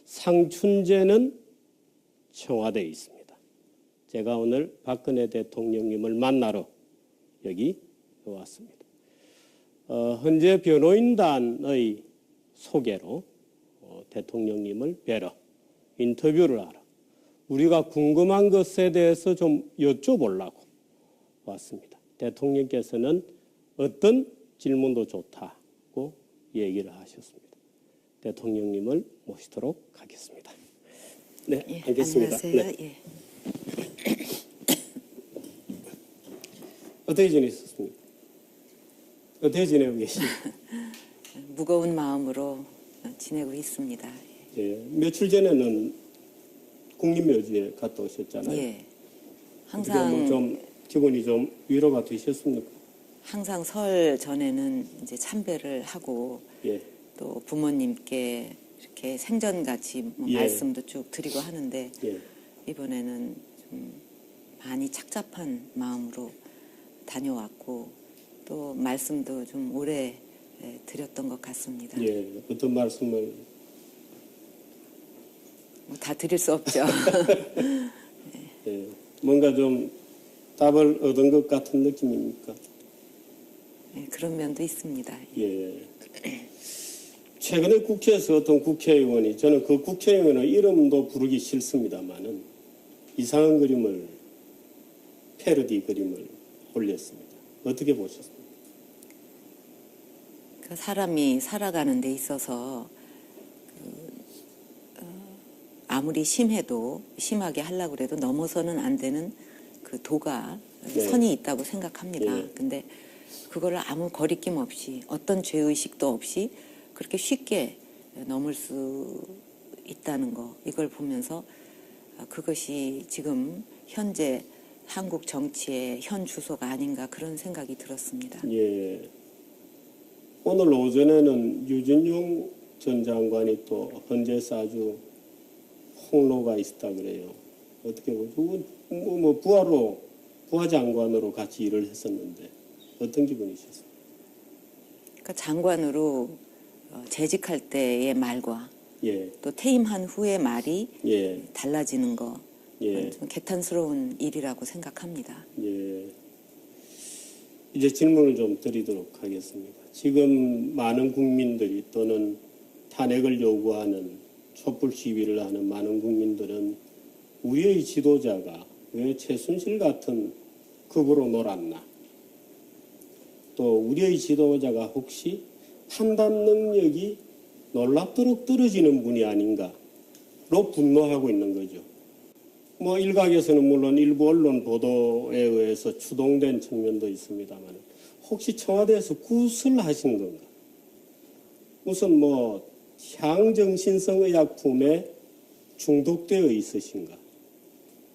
상춘재는 청와대에 있습니다. 제가 오늘 박근혜 대통령님을 만나러 여기 왔습니다. 현재 변호인단의 소개로 대통령님을 뵈러 인터뷰를 하러 우리가 궁금한 것에 대해서 좀 여쭤보려고 왔습니다. 대통령께서는 어떤 질문도 좋다고 얘기를 하셨습니다. 대통령님을 모시도록 하겠습니다. 네, 예, 알겠습니다. 안녕하세요. 네. 예. 어떻게 지내셨습니까? 어떻게 지내고 계십니까? 무거운 마음으로 지내고 있습니다. 예, 며칠 전에는 국립묘지에 갔다 오셨잖아요. 예. 항상 좀 기분이 좀 위로가 되셨습니까? 항상 설 전에는 이제 참배를 하고 예. 또 부모님께 이렇게 생전같이 뭐 예. 말씀도 쭉 드리고 하는데 예. 이번에는 좀 많이 착잡한 마음으로 다녀왔고 또 말씀도 좀 오래 드렸던 것 같습니다. 예. 어떤 말씀을? 뭐 다 드릴 수 없죠. 예. 뭔가 좀 답을 얻은 것 같은 느낌입니까? 예, 그런 면도 있습니다. 예. 최근에 국회에서 어떤 국회의원이, 저는 그 국회의원의 이름도 부르기 싫습니다만은 이상한 그림을, 패러디 그림을 올렸습니다. 어떻게 보셨습니까? 그 사람이 살아가는 데 있어서 아무리 심해도 심하게 하려고 해도 넘어서는 안 되는 그 도가 네. 선이 있다고 생각합니다. 네. 근데 그걸 아무 거리낌 없이 어떤 죄의식도 없이 그렇게 쉽게 넘을 수 있다는 거, 이걸 보면서 그것이 지금 현재 한국 정치의 현 주소가 아닌가 그런 생각이 들었습니다. 예. 오늘 오전에는 유진용 전 장관이 또 헌재에서 아주 홍로가 있었다 그래요. 어떻게 보죠? 부하 장관으로 같이 일을 했었는데 어떤 기분이셨어요? 그러니까 장관으로 재직할 때의 말과 예. 또 퇴임한 후의 말이 예. 달라지는 거, 예. 좀 개탄스러운 일이라고 생각합니다. 예. 이제 질문을 좀 드리도록 하겠습니다. 지금 많은 국민들이 또는 탄핵을 요구하는 촛불 시위를 하는 많은 국민들은 우리의 지도자가 왜 최순실 같은 급으로 놀았나? 또 우리의 지도자가 혹시 판단 능력이 놀랍도록 떨어지는 분이 아닌가로 분노하고 있는 거죠. 뭐 일각에서는 물론 일부 언론 보도에 의해서 추동된 측면도 있습니다만 혹시 청와대에서 구슬하신 건가? 무슨 뭐 향정신성 의약품에 중독되어 있으신가?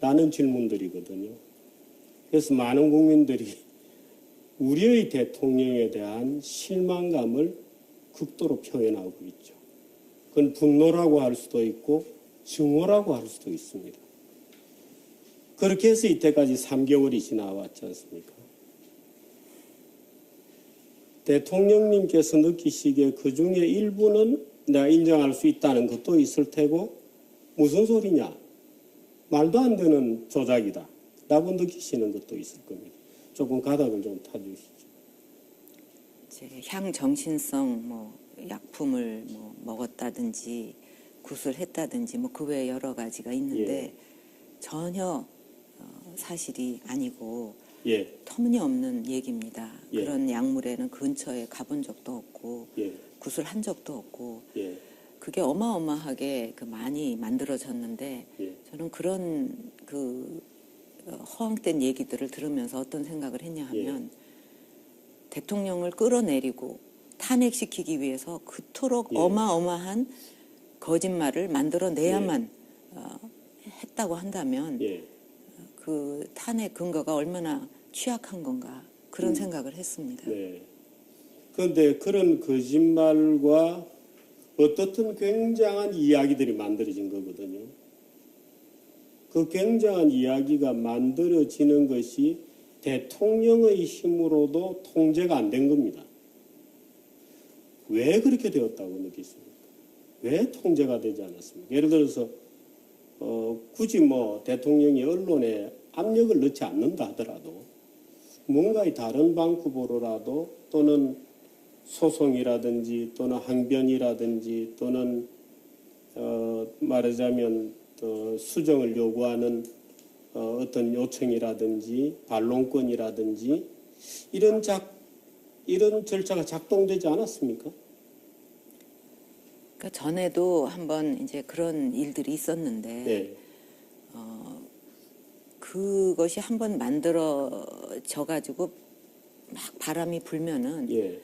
라는 질문들이거든요. 그래서 많은 국민들이 우리의 대통령에 대한 실망감을 극도로 표현하고 있죠. 그건 분노라고 할 수도 있고 증오라고 할 수도 있습니다. 그렇게 해서 이때까지 3개월이 지나왔지 않습니까? 대통령님께서 느끼시기에 그 중에 일부는 내가 인정할 수 있다는 것도 있을 테고 무슨 소리냐? 말도 안 되는 조작이다. 라고 느끼시는 것도 있을 겁니다. 조금 가닥을 좀 타주시죠. 향정신성 뭐 약품을 뭐 먹었다든지 구술했다든지 뭐 그 외에 여러 가지가 있는데 예. 전혀 사실이 아니고 예. 터무니없는 얘기입니다. 예. 그런 약물에는 근처에 가본 적도 없고 예. 구술한 적도 없고 예. 그게 어마어마하게 많이 만들어졌는데 예. 저는 그런 허황된 얘기들을 들으면서 어떤 생각을 했냐 하면 대통령을 끌어내리고 탄핵시키기 위해서 그토록 어마어마한 거짓말을 만들어내야만 했다고 한다면 그 탄핵 근거가 얼마나 취약한 건가 그런 생각을 했습니다. 네. 그런데 그런 거짓말과 어떻든 굉장한 이야기들이 만들어진 거거든요. 그 굉장한 이야기가 만들어지는 것이 대통령의 힘으로도 통제가 안 된 겁니다. 왜 그렇게 되었다고 느끼십니까? 왜 통제가 되지 않았습니까? 예를 들어서 굳이 뭐 대통령이 언론에 압력을 넣지 않는다 하더라도 뭔가의 다른 방법으로라도 또는 소송이라든지 또는 항변이라든지 또는 말하자면 수정을 요구하는 어떤 요청이라든지 반론권이라든지 이런 절차가 작동되지 않았습니까? 그러니까 전에도 한번 이제 그런 일들이 있었는데 네. 그것이 한번 만들어져 가지고 막 바람이 불면은 예.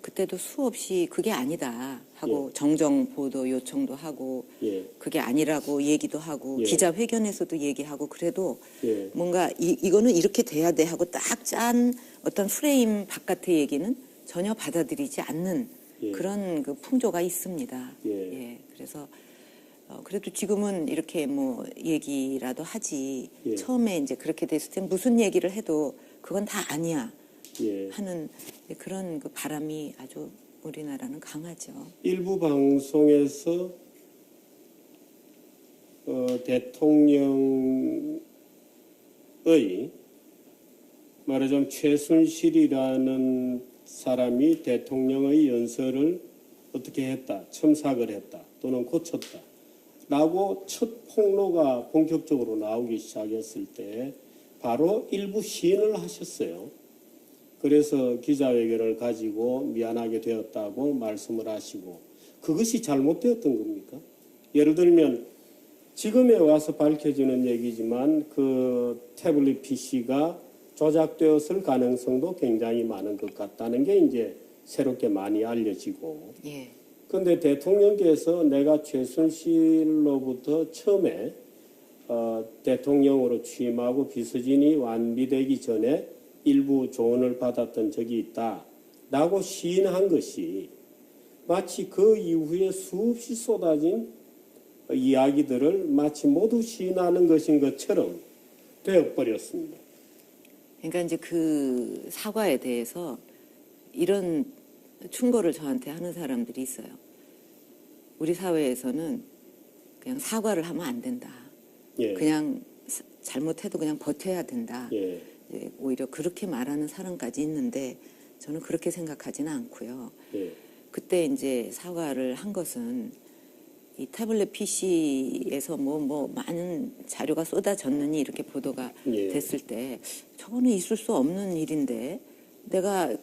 그때도 수없이 그게 아니다 하고 예. 정정 보도 요청도 하고 예. 그게 아니라고 얘기도 하고 예. 기자회견에서도 얘기하고 그래도 예. 뭔가 이거는 이렇게 돼야 돼 하고 딱 짠 어떤 프레임 바깥의 얘기는 전혀 받아들이지 않는 예. 그런 그 풍조가 있습니다. 예. 그래서 그래도 지금은 이렇게 뭐 얘기라도 하지 예. 처음에 이제 그렇게 됐을 때 무슨 얘기를 해도 그건 다 아니야 예. 하는 그런 그 바람이 아주 우리나라는 강하죠. 일부 방송에서 대통령의 말하자면 최순실이라는 사람이 대통령의 연설을 어떻게 했다, 첨삭을 했다, 또는 고쳤다 라고 첫 폭로가 본격적으로 나오기 시작했을 때 바로 일부 시인을 하셨어요. 그래서 기자회견을 가지고 미안하게 되었다고 말씀을 하시고 그것이 잘못되었던 겁니까? 예를 들면 지금에 와서 밝혀지는 얘기지만 그 태블릿 PC가 조작되었을 가능성도 굉장히 많은 것 같다는 게 이제 새롭게 많이 알려지고 예. 그런데 대통령께서 내가 최순실로부터 처음에 대통령으로 취임하고 비서진이 완비되기 전에 일부 조언을 받았던 적이 있다라고 시인한 것이 마치 그 이후에 수없이 쏟아진 이야기들을 마치 모두 시인하는 것인 것처럼 되어버렸습니다. 그러니까 이제 그 사과에 대해서 이런 충고를 저한테 하는 사람들이 있어요. 우리 사회에서는 그냥 사과를 하면 안 된다. 예. 그냥 잘못해도 그냥 버텨야 된다. 예. 오히려 그렇게 말하는 사람까지 있는데 저는 그렇게 생각하지는 않고요. 예. 그때 이제 사과를 한 것은 이 태블릿 PC에서 뭐 많은 자료가 쏟아졌느니 이렇게 보도가 예. 됐을 때 저거는 있을 수 없는 일인데 내가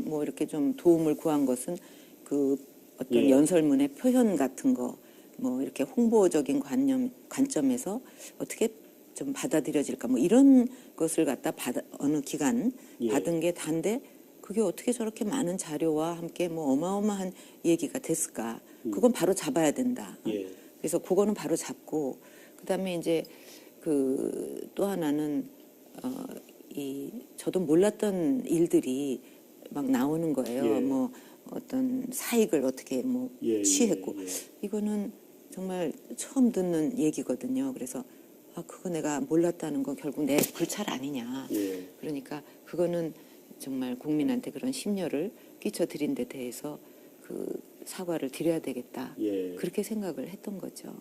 뭐 이렇게 좀 도움을 구한 것은 그 어떤 예. 연설문의 표현 같은 거 뭐 이렇게 홍보적인 관점에서 어떻게 좀 받아들여질까 뭐 이런 것을 갖다 어느 기간 예. 받은 게 단데 그게 어떻게 저렇게 많은 자료와 함께 뭐 어마어마한 얘기가 됐을까? 그건 바로 잡아야 된다. 예. 그래서 그거는 바로 잡고 그다음에 이제 그 또 하나는 저도 몰랐던 일들이 막 나오는 거예요. 예. 뭐 어떤 사익을 어떻게 뭐 예. 취했고 예. 이거는 정말 처음 듣는 얘기거든요. 그래서 그거 내가 몰랐다는 건 결국 내 불찰 아니냐. 예. 그러니까 그거는 정말 국민한테 그런 심려를 끼쳐드린 데 대해서 그 사과를 드려야 되겠다. 예. 그렇게 생각을 했던 거죠.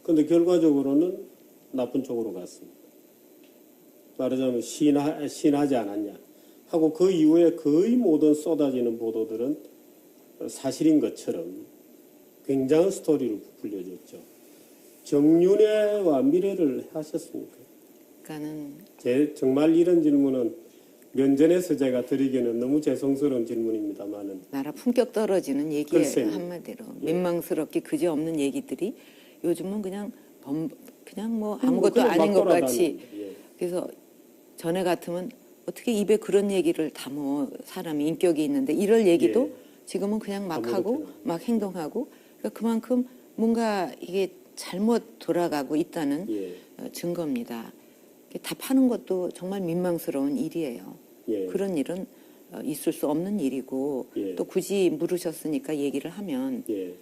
그런데 결과적으로는 나쁜 쪽으로 갔습니다. 말하자면 시인하지 않았냐 하고 그 이후에 거의 모든 쏟아지는 보도들은 사실인 것처럼 굉장한 스토리를 부풀려줬죠. 정윤회와 미래를 하셨습니까? 그러니까는 정말 이런 질문은 면전에서 제가 드리기는 너무 죄송스러운 질문입니다만은 나라 품격 떨어지는 얘기예요. 글쎄요. 한마디로 예. 민망스럽게 그지없는 얘기들이 요즘은 그냥 뭐 아무것도 그냥 아닌 막 것 같이 돌아다니는, 예. 그래서 전에 같으면 어떻게 입에 그런 얘기를 담어 사람이 인격이 있는데 이럴 얘기도 예. 지금은 그냥 막 아무렇게나. 하고 막 행동하고 그러니까 그만큼 뭔가 이게 잘못 돌아가고 있다는 예. 증거입니다. 답하는 것도 정말 민망스러운 일이에요. 예. 그런 일은 있을 수 없는 일이고 예. 또 굳이 물으셨으니까 얘기를 하면 예.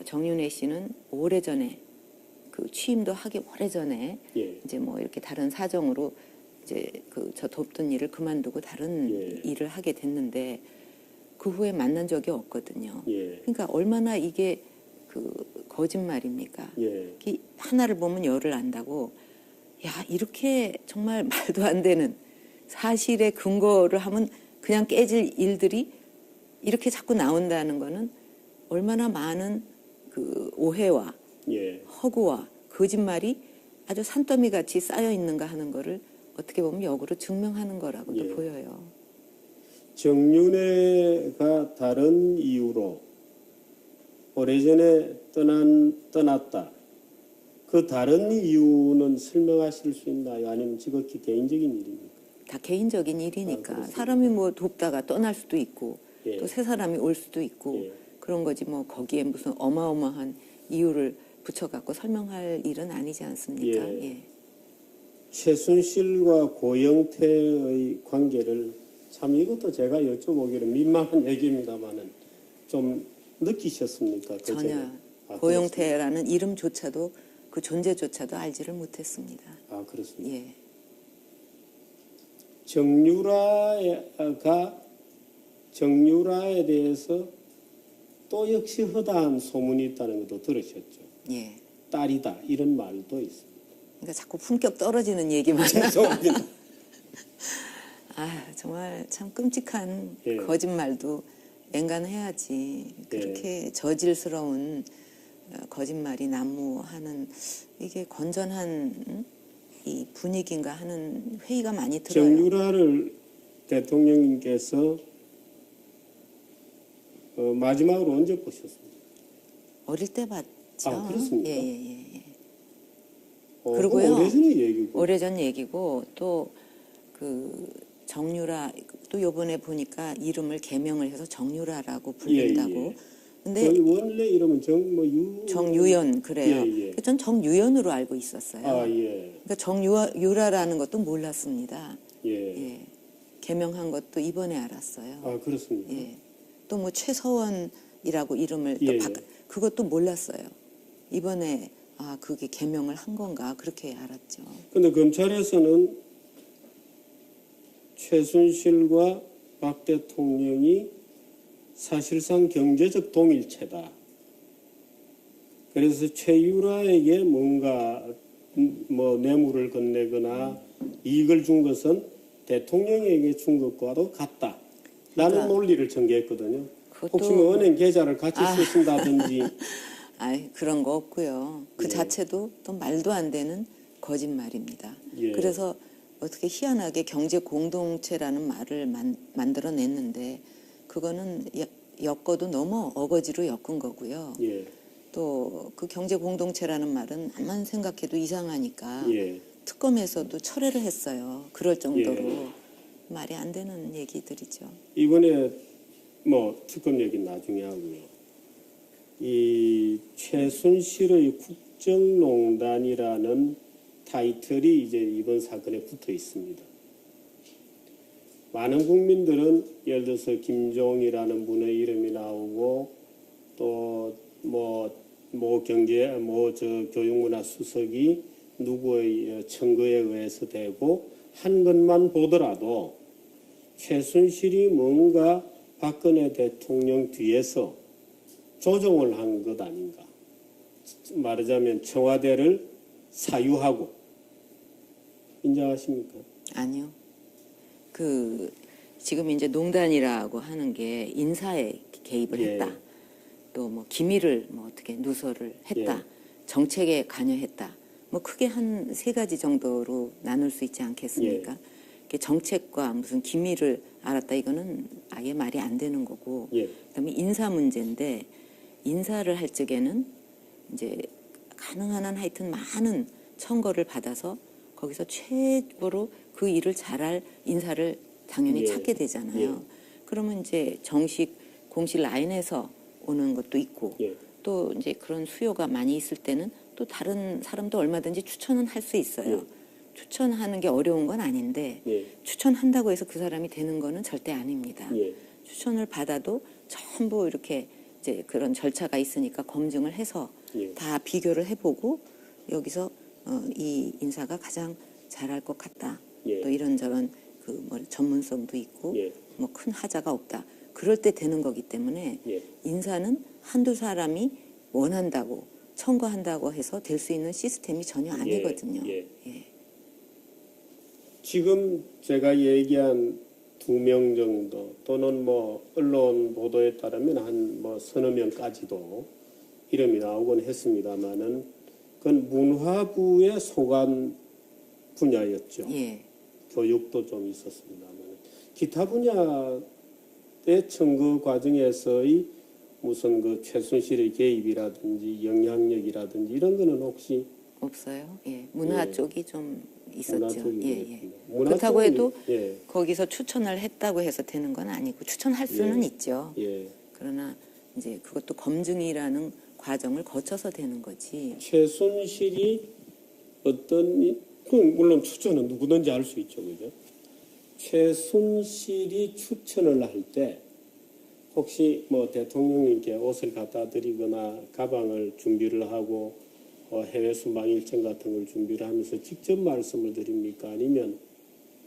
정윤회 씨는 오래전에 그 취임도 하기 오래전에 예. 이제 뭐 이렇게 다른 사정으로 이제 저 돕던 일을 그만두고 다른 예. 일을 하게 됐는데 그 후에 만난 적이 없거든요. 예. 그러니까 얼마나 이게 그 거짓말입니까? 예. 이 하나를 보면 열을 안다고. 야, 이렇게 정말 말도 안 되는 사실의 근거를 하면 그냥 깨질 일들이 이렇게 자꾸 나온다는 거는 얼마나 많은 그 오해와 예. 허구와 거짓말이 아주 산더미 같이 쌓여 있는가 하는 거를 어떻게 보면 역으로 증명하는 거라고도 예. 보여요. 정윤회가 다른 이유로 오래전에 떠났다. 그 다른 이유는 설명하실 수 있나요? 아니면 지극히 개인적인 일입니까? 다 개인적인 일이니까 그렇습니까? 사람이 뭐 돕다가 떠날 수도 있고 예. 또 새 사람이 올 수도 있고 예. 그런 거지 뭐 거기에 무슨 어마어마한 이유를 붙여갖고 설명할 일은 아니지 않습니까? 예. 예. 최순실과 고영태의 관계를 참 이것도 제가 여쭤보기로 민망한 얘기입니다만은 좀 느끼셨습니까? 그 전혀 전에? 고영태라는 이름조차도 그 존재조차도 알지를 못했습니다. 아, 그렇습니다. 예. 정유라에 대해서 또 역시 허다한 소문이 있다는 것도 들으셨죠. 예. 딸이다 이런 말도 있습니다. 그러니까 자꾸 품격 떨어지는 얘기만. 죄송합니다. 아, 정말 참 끔찍한 예. 거짓말도 엔간해야지. 그렇게 저질스러운 거짓말이 난무하는 이게 건전한 이 분위기인가 하는 회의가 많이 들어요. 정유라를 대통령님께서 마지막으로 언제 보셨습니까? 어릴 때 봤죠. 아, 그렇습니까? 예. 그리고요. 오래전의 얘기고. 오래전 얘기고 또 그 정유라 또 요번에 보니까 이름을 개명을 해서 정유라라고 부른다고. 예. 근데 원래 이름은 정유연 그래요. 예. 전 정유연으로 알고 있었어요. 아, 예. 그러니까 정유라라는 것도 몰랐습니다. 예. 예. 개명한 것도 이번에 알았어요. 아, 그렇습니까? 예. 또 뭐 최서원이라고 이름을 또 예. 그것도 몰랐어요. 이번에 아, 그게 개명을 한 건가 그렇게 알았죠. 근데 검찰에서는 최순실과 박 대통령이 사실상 경제적 동일체다. 그래서 최유라에게 뭔가 뭐 뇌물을 건네거나 이익을 준 것은 대통령에게 준 것과도 같다. 라는 그러니까 논리를 전개했거든요. 그것도- 혹시 뭐 은행 계좌를 같이 쓰신다든지. 아이, 그런 거 없고요. 그 예. 자체도 또 말도 안 되는 거짓말입니다. 예. 그래서 어떻게 희한하게 경제 공동체라는 말을 만들어냈는데 그거는 엮어도 너무 어거지로 엮은 거고요. 예. 또 그 경제 공동체라는 말은 암만 생각해도 이상하니까 예. 특검에서도 철회를 했어요. 그럴 정도로 예. 말이 안 되는 얘기들이죠. 이번에 뭐 특검 얘기 나중에 하고요. 이 최순실의 국정농단이라는 타이틀이 이제 이번 사건에 붙어 있습니다. 많은 국민들은 예를 들어서 김종이라는 분의 이름이 나오고 또 교육문화 수석이 누구의 청구에 의해서 되고 한 것만 보더라도 최순실이 뭔가 박근혜 대통령 뒤에서 조종을 한 것 아닌가. 말하자면 청와대를 사유하고 인정하십니까? 아니요. 지금 이제 농단이라고 하는 게 인사에 개입을 예. 했다. 또 뭐 기밀을 뭐 어떻게 누설을 했다. 예. 정책에 관여했다. 뭐 크게 한 3가지 정도로 나눌 수 있지 않겠습니까? 이게 정책과 무슨 기밀을 알았다 이거는 아예 말이 안 되는 거고. 예. 그다음에 인사 문제인데 인사를 할 적에는 이제 가능한 한 하여튼 많은 청거를 받아서 거기서 최고로 그 일을 잘할 인사를 당연히 예. 찾게 되잖아요. 예. 그러면 이제 공식 라인에서 오는 것도 있고 예. 또 이제 그런 수요가 많이 있을 때는 또 다른 사람도 얼마든지 추천은 할 수 있어요. 예. 추천하는 게 어려운 건 아닌데 예. 추천한다고 해서 그 사람이 되는 거는 절대 아닙니다. 예. 추천을 받아도 전부 이렇게 이제 그런 절차가 있으니까 검증을 해서 예. 다 비교를 해보고 여기서 이 인사가 가장 잘할 것 같다. 예. 또 이런저런 그 뭐 전문성도 있고 예. 뭐 큰 하자가 없다. 그럴 때 되는 거기 때문에 예. 인사는 한두 사람이 원한다고 청구한다고 해서 될 수 있는 시스템이 전혀 아니거든요. 예. 예. 지금 제가 얘기한 2명 정도 또는 뭐 언론 보도에 따르면 한 뭐 서너 명까지도 이름이 나오곤 했습니다만은 그건 문화부의 소관 분야였죠. 예. 교육도 좀 있었습니다만 기타 분야의 청구 과정에서의 무슨 그 최순실의 개입이라든지 영향력이라든지 이런 거는 혹시 없어요. 예. 문화 예. 쪽이 좀 문화 있었죠. 쪽이 예, 예. 그랬군요. 문화 그렇다고 쪽은 해도 예. 거기서 추천을 했다고 해서 되는 건 아니고 추천할 수는 예. 있죠. 예. 그러나 이제 그것도 검증이라는 과정을 거쳐서 되는 거지. 최순실이 물론 추천은 누구든지 할 수 있죠, 그죠? 최순실이 추천을 할 때 혹시 뭐 대통령님께 옷을 갖다 드리거나 가방을 준비를 하고 해외 순방 일정 같은 걸 준비를 하면서 직접 말씀을 드립니까? 아니면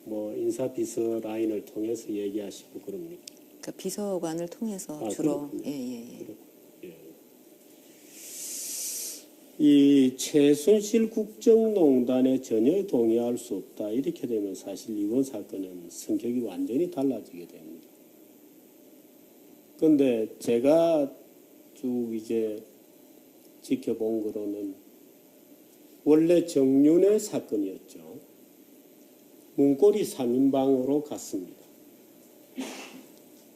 뭐 인사 비서 라인을 통해서 얘기하시고 그럽니까? 그러니까 비서관을 통해서 아, 주로 그렇군요. 예. 예. 이 최순실 국정농단에 전혀 동의할 수 없다. 이렇게 되면 사실 이번 사건은 성격이 완전히 달라지게 됩니다. 그런데 제가 쭉 이제 지켜본 거로는 원래 정윤의 사건이었죠. 문고리 3인방으로 갔습니다.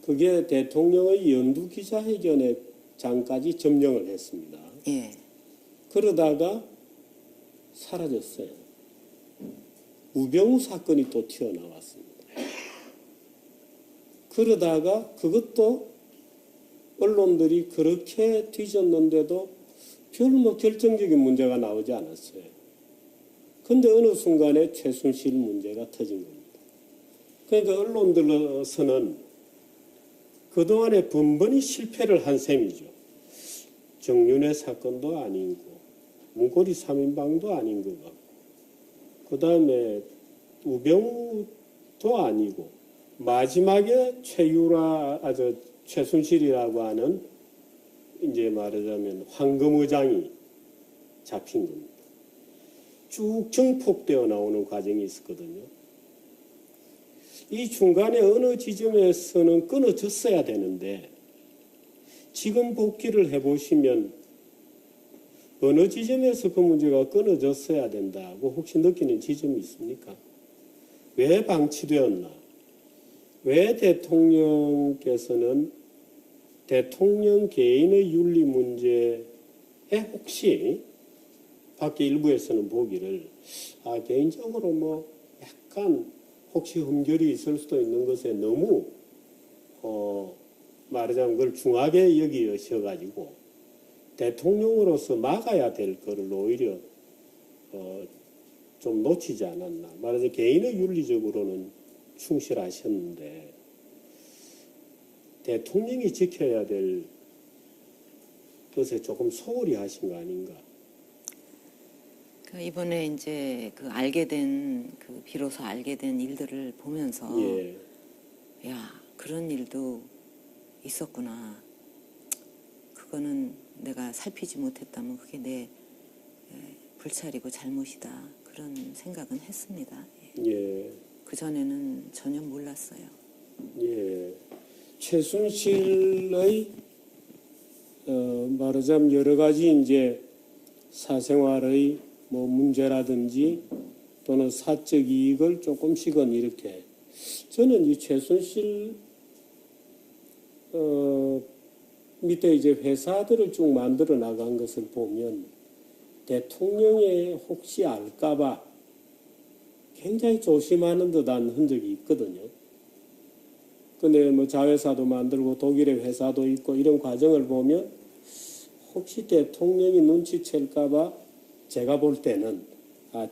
그게 대통령의 연두 기자회견에 장까지 점령을 했습니다. 예. 그러다가 사라졌어요. 우병우 사건이 또 튀어나왔습니다. 그러다가 그것도 언론들이 그렇게 뒤졌는데도 별 뭐 결정적인 문제가 나오지 않았어요. 근데 어느 순간에 최순실 문제가 터진 겁니다. 그러니까 언론들로서는 그동안에 번번이 실패를 한 셈이죠. 정윤회 사건도 아니고 문고리 3인방도 아닌 것 같고 그 다음에 우병우도 아니고 마지막에 최순실이라고 하는 이제 말하자면 황금의장이 잡힌 겁니다. 쭉 정폭되어 나오는 과정이 있었거든요. 이 중간에 어느 지점에서는 끊어졌어야 되는데 지금 복귀를 해보시면 어느 지점에서 그 문제가 끊어졌어야 된다고 혹시 느끼는 지점이 있습니까? 왜 방치되었나? 왜 대통령께서는 대통령 개인의 윤리 문제에 혹시 밖에 일부에서는 보기를 개인적으로 뭐 약간 혹시 흠결이 있을 수도 있는 것에 너무 말하자면 그걸 중하게 여기셔가지고 대통령으로서 막아야 될 거를 오히려 좀 놓치지 않았나. 말하자면 개인의 윤리적으로는 충실하셨는데 대통령이 지켜야 될 것에 조금 소홀히 하신 거 아닌가. 이번에 이제 비로소 알게 된 일들을 보면서 예. 야, 그런 일도 있었구나. 그거는 내가 살피지 못했다면 그게 내 불찰이고 잘못이다. 그런 생각은 했습니다. 예. 그전에는 전혀 몰랐어요. 예. 최순실의 말하자면 여러 가지 이제 사생활의 뭐 문제라든지 또는 사적 이익을 조금씩은 이렇게 저는 이 최순실 밑에 이제 회사들을 쭉 만들어 나간 것을 보면 대통령이 혹시 알까봐 굉장히 조심하는 듯한 흔적이 있거든요. 근데 뭐 자회사도 만들고 독일의 회사도 있고 이런 과정을 보면 혹시 대통령이 눈치챌까봐 제가 볼 때는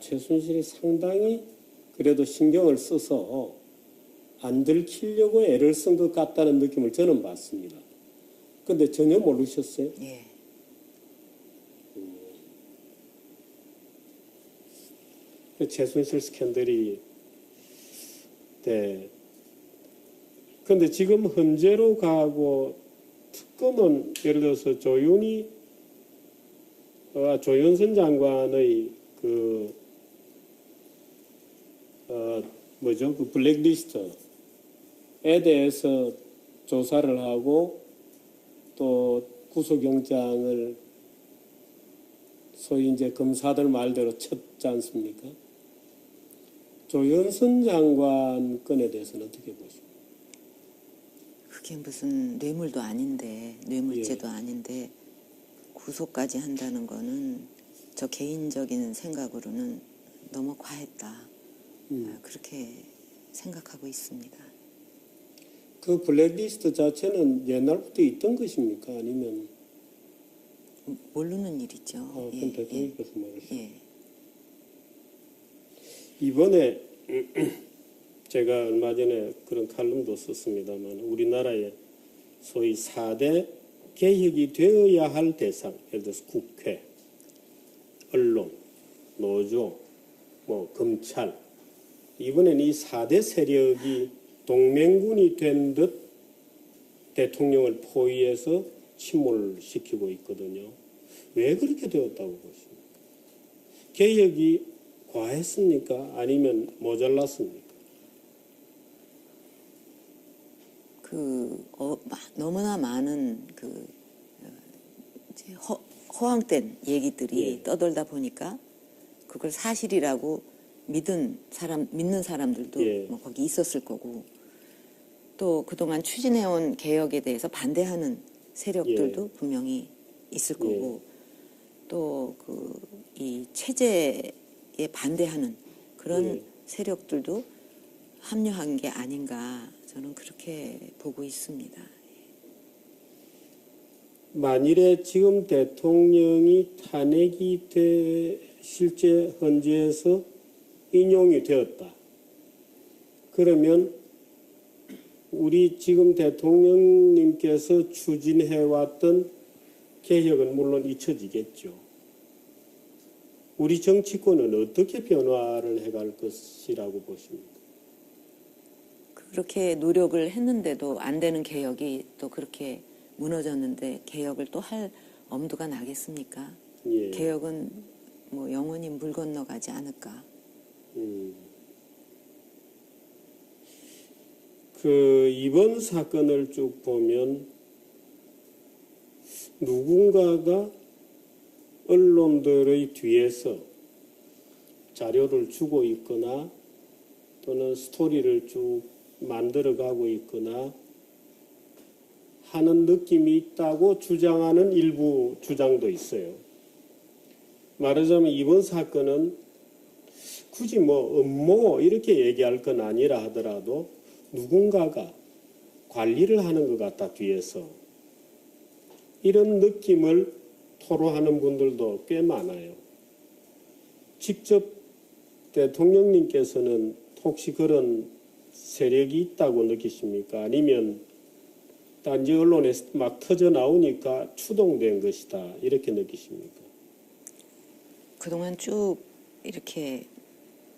최순실이 상당히 그래도 신경을 써서 안 들키려고 애를 쓴 것 같다는 느낌을 저는 받습니다. 근데 전혀 모르셨어요? 예. 최순실 스캔들이 근데 지금 헌재로 가고 특검은 예를 들어서 조윤선 장관의 그 블랙리스트에 대해서 조사를 하고 또 구속영장을 소위 이제 검사들 말대로 쳤지 않습니까? 조윤선 장관 건에 대해서는 어떻게 보십니까? 그게 무슨 뇌물도 아닌데, 뇌물죄도 아닌데 구속까지 한다는 거는 저 개인적인 생각으로는 너무 과했다. 그렇게 생각하고 있습니다. 그 블랙리스트 자체는 옛날부터 있던 것입니까? 아니면 모르는 일이죠. 그건 대통령께서 말하시죠. 예. 이번에 제가 얼마 전에 그런 칼럼도 썼습니다만 우리나라의 소위 4대 개혁이 되어야 할 대상, 예를 들어서 국회, 언론, 노조, 검찰, 이번엔 이 4대 세력이 동맹군이 된 듯 대통령을 포위해서 침몰시키고 있거든요. 왜 그렇게 되었다고 보십니까? 개혁이 과했습니까? 아니면 모자랐습니까? 너무나 많은 이제 허황된 얘기들이 떠돌다 보니까 그걸 사실이라고 믿는 사람들도 뭐 거기 있었을 거고, 또 그동안 추진해온 개혁에 대해서 반대하는 세력들도 분명히 있을 거고, 또 이 체제에 반대하는 그런 세력들도 합류한 게 아닌가, 저는 그렇게 보고 있습니다. 만일에 지금 대통령이 탄핵이 실제 헌재에서 인용이 되었다. 그러면 우리 지금 대통령님께서 추진해왔던 개혁은 물론 잊혀지겠죠. 우리 정치권은 어떻게 변화를 해갈 것이라고 보십니까? 그렇게 노력을 했는데도 안 되는 개혁이 또 그렇게 무너졌는데 개혁을 또 할 엄두가 나겠습니까? 개혁은 뭐 영원히 물 건너가지 않을까. 이번 사건을 쭉 보면 누군가가 언론들의 뒤에서 자료를 주고 있거나 또는 스토리를 쭉 만들어가고 있거나 하는 느낌이 있다고 주장하는 일부 주장도 있어요. 말하자면 이번 사건은 굳이 음모 이렇게 얘기할 건 아니라 하더라도 누군가가 관리를 하는 것 같다, 뒤에서. 이런 느낌을 토로하는 분들도 꽤 많아요. 직접 대통령님께서는 혹시 그런 세력이 있다고 느끼십니까? 아니면 딴지 언론에 막 터져 나오니까 추동된 것이다, 이렇게 느끼십니까? 그동안 쭉 이렇게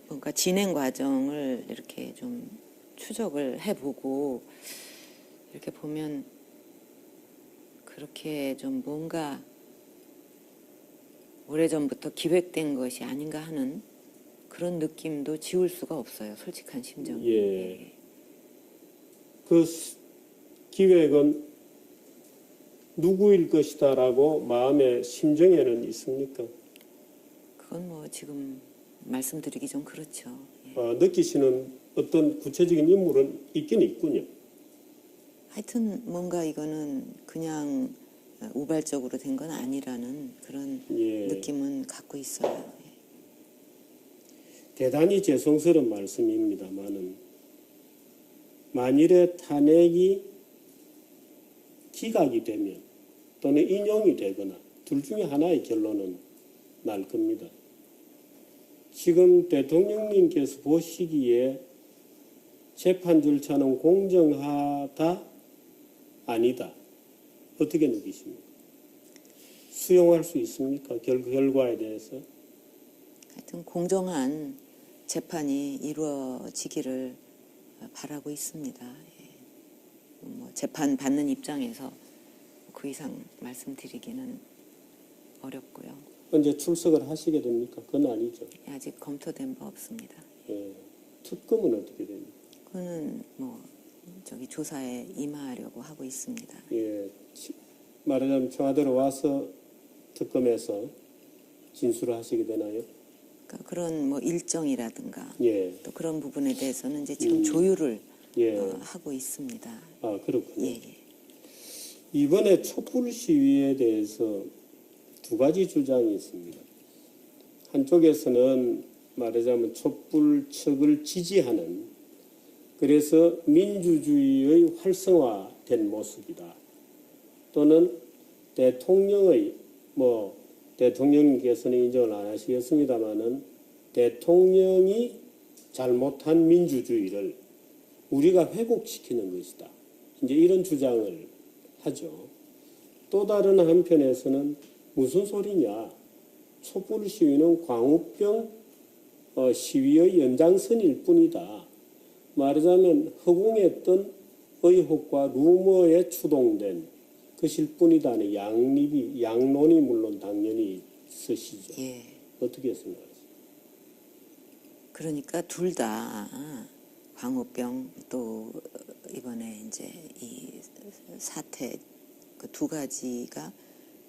뭔가 진행 과정을 이렇게 좀 추적을 해보고 이렇게 보면 그렇게 좀 뭔가 오래전부터 기획된 것이 아닌가 하는 그런 느낌도 지울 수가 없어요. 솔직한 심정. 그 기획은 누구일 것이다라고 마음의 심정에는 있습니까? 그건 뭐 지금 말씀드리기 좀 그렇죠. 느끼시는 어떤 구체적인 인물은 있긴 있군요. 하여튼 뭔가 이거는 그냥 우발적으로 된 건 아니라는 그런 느낌은 갖고 있어요. 대단히 죄송스러운 말씀입니다만은 만일에 탄핵이 기각이 되면 또는 인용이 되거나 둘 중에 하나의 결론은 날 겁니다. 지금 대통령님께서 보시기에 재판 절차는 공정하다, 아니다, 어떻게 느끼십니까? 수용할 수 있습니까? 결과에 대해서? 하여튼 공정한 재판이 이루어지기를 바라고 있습니다. 뭐 재판 받는 입장에서 그 이상 말씀드리기는 어렵고요. 언제 출석을 하시게 됩니까? 그건 아니죠. 아직 검토된 바 없습니다. 예. 특검은 어떻게 됩니까? 그거는 뭐 저기 조사에 임하려고 하고 있습니다. 예. 말하자면 청와대로 와서 특검에서 진술을 하시게 되나요? 그러니까 그런 뭐 일정이라든가 예. 또 그런 부분에 대해서는 이제 지금 조율을 예. 하고 있습니다. 아, 그렇군요. 예, 예. 이번에 촛불 시위에 대해서 두 가지 주장이 있습니다. 한쪽에서는 말하자면 촛불 측을 지지하는, 그래서 민주주의의 활성화된 모습이다. 또는 대통령의 대통령님께서는 인정을 안 하시겠습니다만은 대통령이 잘못한 민주주의를 우리가 회복시키는 것이다. 이제 이런 주장을 하죠. 또 다른 한편에서는 무슨 소리냐? 촛불 시위는 광우병 시위의 연장선일 뿐이다. 말하자면 허공했던 의혹과 루머에 추동된 것일 뿐이다는 양론이 물론 당연히 있으시죠. 예. 어떻게 생각하세요? 그러니까 둘 다 광우병 또 이번에 이제 이 사태 그 두 가지가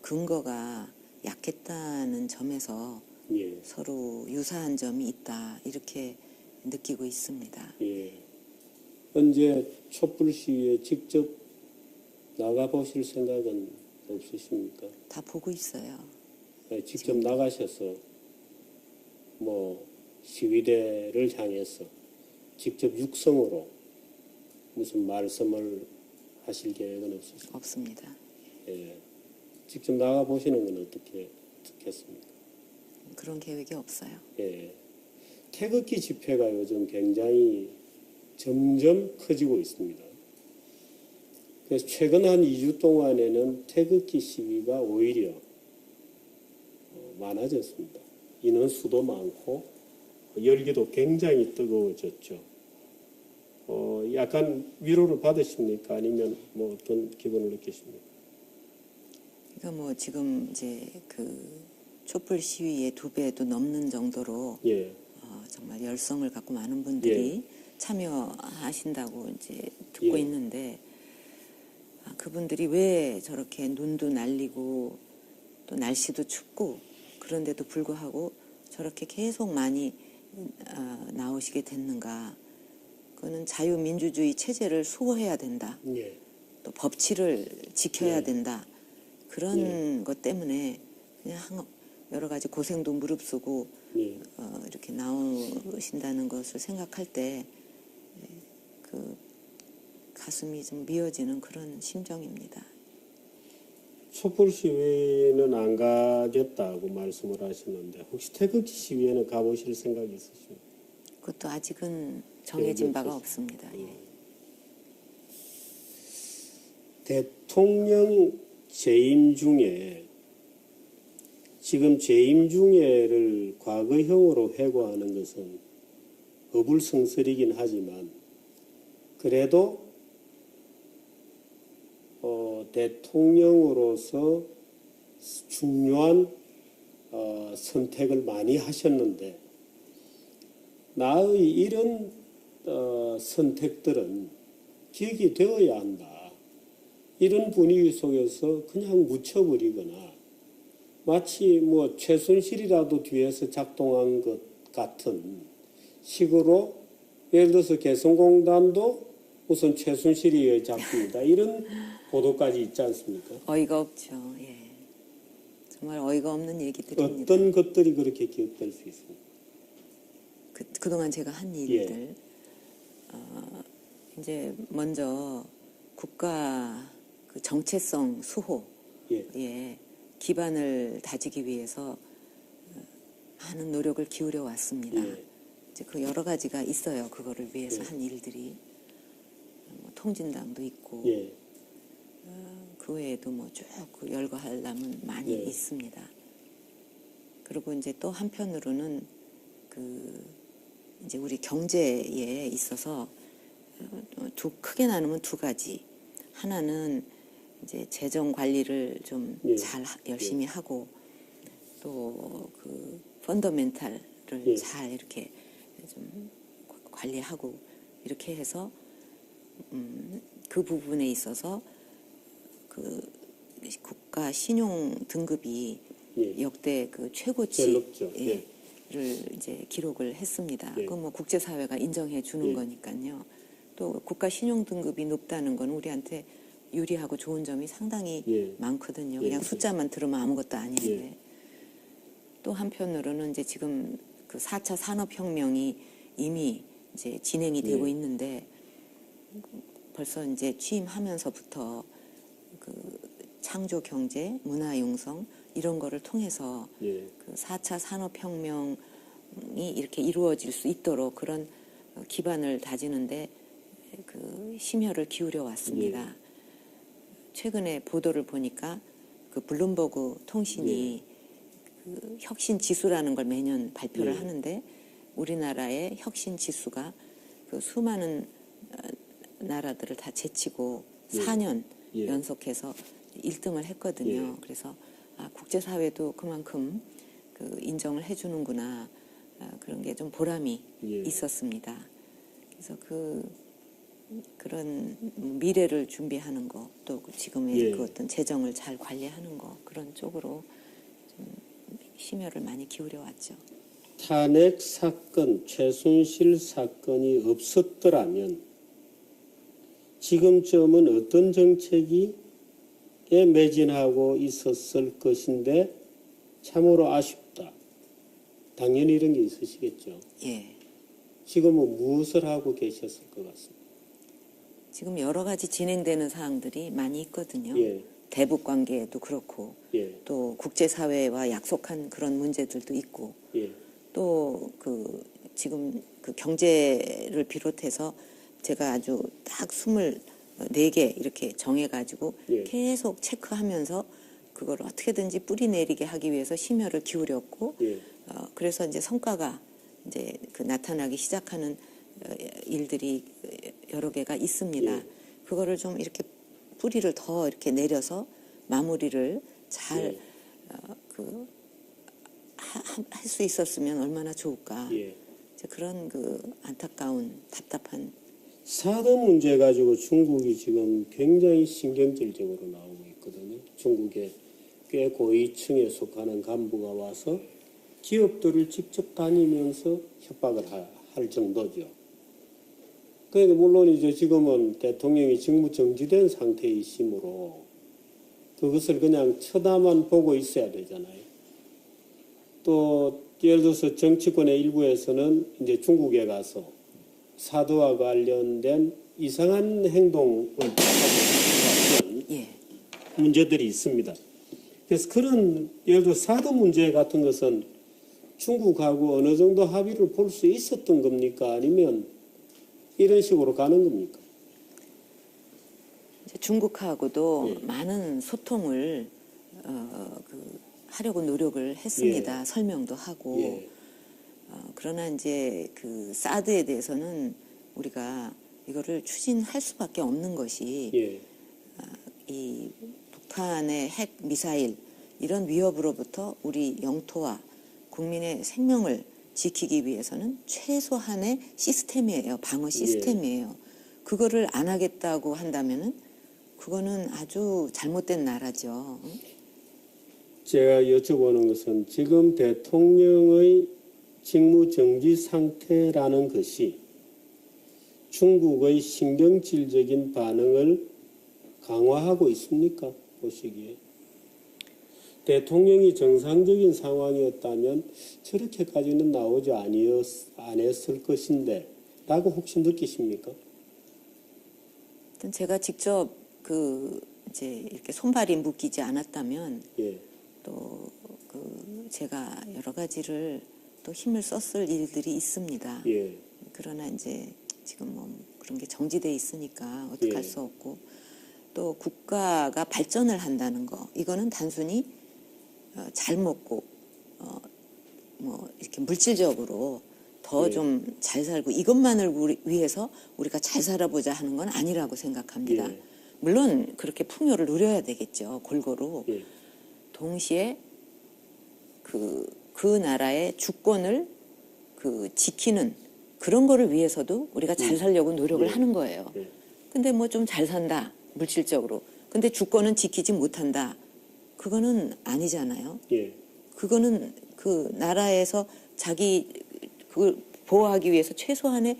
근거가 약했다는 점에서 예. 서로 유사한 점이 있다 이렇게 느끼고 있습니다. 예. 언제 촛불 시위에 직접 나가보실 생각은 없으십니까? 다 보고 있어요. 직접 나가셔서 뭐 시위대를 향해서 직접 육성으로 무슨 말씀을 하실 계획은 없으십니까? 없습니다. 예. 직접 나가보시는 건 어떻게 듣겠습니까? 그런 계획이 없어요. 예. 태극기 집회가 요즘 굉장히 점점 커지고 있습니다. 그래서 최근 한 2주 동안에는 태극기 시위가 오히려 많아졌습니다. 인원수도 많고 열기도 굉장히 뜨거워졌죠. 약간 위로를 받으십니까? 아니면 뭐 어떤 기분을 느끼십니까? 그러니까 뭐 지금 이제 그 촛불 시위의 2배도 넘는 정도로 예. 정말 열성을 갖고 많은 분들이 예. 참여하신다고 이제 듣고 예. 있는데 그분들이 왜 저렇게 눈도 날리고 또 날씨도 춥고 그런데도 불구하고 저렇게 계속 많이 나오시게 됐는가? 그거는 자유민주주의 체제를 수호해야 된다. 예. 또 법치를 지켜야 예. 된다. 그런 것 때문에 그냥 여러 가지 고생도 무릅쓰고 예. 이렇게 나오신다는 것을 생각할 때 그 가슴이 좀 미어지는 그런 심정입니다. 촛불 시위는 안 가겠다고 말씀을 하시는데 혹시 태극기 시위에는 가보실 생각이 있으십니까? 그것도 아직은 정해진 바가 없으시- 없습니다. 예. 대통령 재임 중에 지금 재임 중에를 과거형으로 회고하는 것은 어불성설이긴 하지만 그래도 대통령으로서 중요한 선택을 많이 하셨는데 나의 이런 선택들은 기억이 되어야 한다. 이런 분위기 속에서 그냥 묻혀버리거나 마치 뭐 최순실이라도 뒤에서 작동한 것 같은 식으로 예를 들어서 개성공단도 우선 최순실의 작품이다. 이런 보도까지 있지 않습니까? 어이가 없죠. 예. 정말 어이가 없는 얘기들입니다. 어떤 것들이 그렇게 기억될 수 있습니까? 그동안 제가 한 일들 이제 먼저 국가 그 정체성 수호에 예. 기반을 다지기 위해서 많은 노력을 기울여 왔습니다. 예. 이제 그 여러 가지가 있어요. 그거를 위해서 예. 한 일들이 뭐 통진당도 있고 예. 그 외에도 뭐 쭉 열거할 남은 많이 예. 있습니다. 그리고 이제 또 한편으로는 이제 우리 경제에 있어서 크게 나누면 두 가지. 하나는 이제 재정 관리를 좀 예. 잘 열심히 하고 또 그 펀더멘탈을 예. 잘 이렇게 좀 관리하고 이렇게 해서 그 부분에 있어서 그 국가 신용 등급이 예. 역대 그 제일 최고치 높죠. 예. 를 이제 기록을 했습니다. 예. 그 뭐 국제사회가 인정해 주는 예. 거니까요. 또 국가 신용 등급이 높다는 건 우리한테 유리하고 좋은 점이 상당히 예. 많거든요. 예. 그냥 숫자만 들으면 아무것도 아닌데. 예. 또 한편으로는 이제 지금 그 4차 산업혁명이 이미 이제 진행이 되고 예. 있는데 벌써 이제 취임하면서부터 그 창조 경제, 문화 융성 이런 거를 통해서 예. 그 4차 산업혁명이 이렇게 이루어질 수 있도록 그런 기반을 다지는데 그 심혈을 기울여 왔습니다. 최근에 보도를 보니까 그 블룸버그 통신이 그 혁신 지수라는 걸 매년 발표를 예. 하는데 우리나라의 혁신 지수가 그 수많은 나라들을 다 제치고 예. 4년 예. 연속해서 1등을 했거든요. 예. 그래서 국제사회도 그만큼 그 인정을 해주는구나 그런 게 좀 보람이 예. 있었습니다. 그래서 그런 미래를 준비하는 거, 또 지금의 예. 그 어떤 재정을 잘 관리하는 거 그런 쪽으로 좀 심혈을 많이 기울여 왔죠. 탄핵 사건, 최순실 사건이 없었더라면 지금쯤은 어떤 정책에 매진하고 있었을 것인데 참으로 아쉽다. 당연히 이런 게 있으시겠죠. 예. 지금은 무엇을 하고 계셨을 것 같습니다. 지금 여러 가지 진행되는 사항들이 많이 있거든요. 예. 대북 관계도 그렇고 예. 또 국제사회와 약속한 그런 문제들도 있고 예. 또 지금 그 경제를 비롯해서 제가 아주 딱 24개 이렇게 정해가지고 예. 계속 체크하면서 그걸 어떻게든지 뿌리 내리게 하기 위해서 심혈을 기울였고 예. 그래서 이제 성과가 이제 그 나타나기 시작하는 일들이 여러 개가 있습니다. 예. 그거를 좀 이렇게 뿌리를 더 이렇게 내려서 마무리를 잘 예. 할 수 있었으면 얼마나 좋을까. 예. 이제 그런 그 안타까운 답답한 사드 문제 가지고 중국이 지금 굉장히 신경질적으로 나오고 있거든요. 중국의 꽤 고위층에 속하는 간부가 와서 기업들을 직접 다니면서 협박을 할 정도죠. 그러니까 물론 이제 지금은 대통령이 직무 정지된 상태이시므로 그것을 그냥 쳐다만 보고 있어야 되잖아요. 또 예를 들어서 정치권의 일부에서는 이제 중국에 가서 사드와 관련된 이상한 행동을 하는 예. 문제들이 있습니다. 그래서 그런 예를 들어 사드 문제 같은 것은 중국하고 어느 정도 합의를 볼 수 있었던 겁니까? 아니면 이런 식으로 가는 겁니까? 이제 중국하고도 예. 많은 소통을 하려고 노력을 했습니다. 예. 설명도 하고. 예. 그러나 이제 그 사드에 대해서는 우리가 이거를 추진할 수밖에 없는 것이 예. 이 북한의 핵 미사일 이런 위협으로부터 우리 영토와 국민의 생명을 지키기 위해서는 최소한의 시스템이에요. 방어 시스템이에요. 그거를 안 하겠다고 한다면은 그거는 아주 잘못된 나라죠. 제가 여쭤보는 것은 지금 대통령의 직무정지 상태라는 것이 중국의 신경질적인 반응을 강화하고 있습니까? 보시기에. 대통령이 정상적인 상황이었다면 저렇게까지는 나오지 안 했을 것인데 라고 혹시 느끼십니까? 일단 제가 직접 이제 이렇게 손발이 묶이지 않았다면 예. 또 제가 여러 가지를 또 힘을 썼을 일들이 있습니다. 예. 그러나 이제 지금 뭐 그런 게 정지돼 있으니까 어떡할 예. 수 없고 또 국가가 발전을 한다는 거 이거는 단순히 잘 먹고 뭐 이렇게 물질적으로 더 예. 좀 잘 살고 이것만을 위해서 우리가 잘 살아보자 하는 건 아니라고 생각합니다. 예. 물론 그렇게 풍요를 누려야 되겠죠. 골고루. 예. 동시에 그 나라의 주권을 지키는 그런 거를 위해서도 우리가 잘 살려고 노력을 예. 하는 거예요. 예. 근데 뭐 좀 잘 산다, 물질적으로. 근데 주권은 지키지 못한다. 그거는 아니잖아요. 예. 그거는 그 나라에서 자기 그걸 보호하기 위해서 최소한의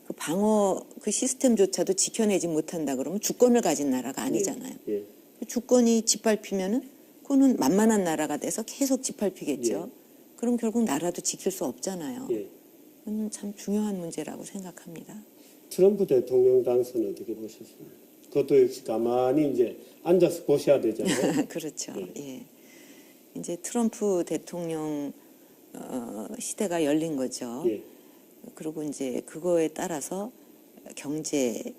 그 방어 그 시스템조차도 지켜내지 못한다 그러면 주권을 가진 나라가 아니잖아요. 예. 주권이 짓밟히면은 그거는 만만한 나라가 돼서 계속 짓밟히겠죠. 그럼 결국 나라도 지킬 수 없잖아요. 예. 그건 참 중요한 문제라고 생각합니다. 트럼프 대통령 당선 어떻게 보셨습니까? 그것도 역시 가만히 이제 앉아서 보셔야 되잖아요. 그렇죠. 예. 예. 이제 트럼프 대통령 시대가 열린 거죠. 예. 그리고 이제 그거에 따라서 경제에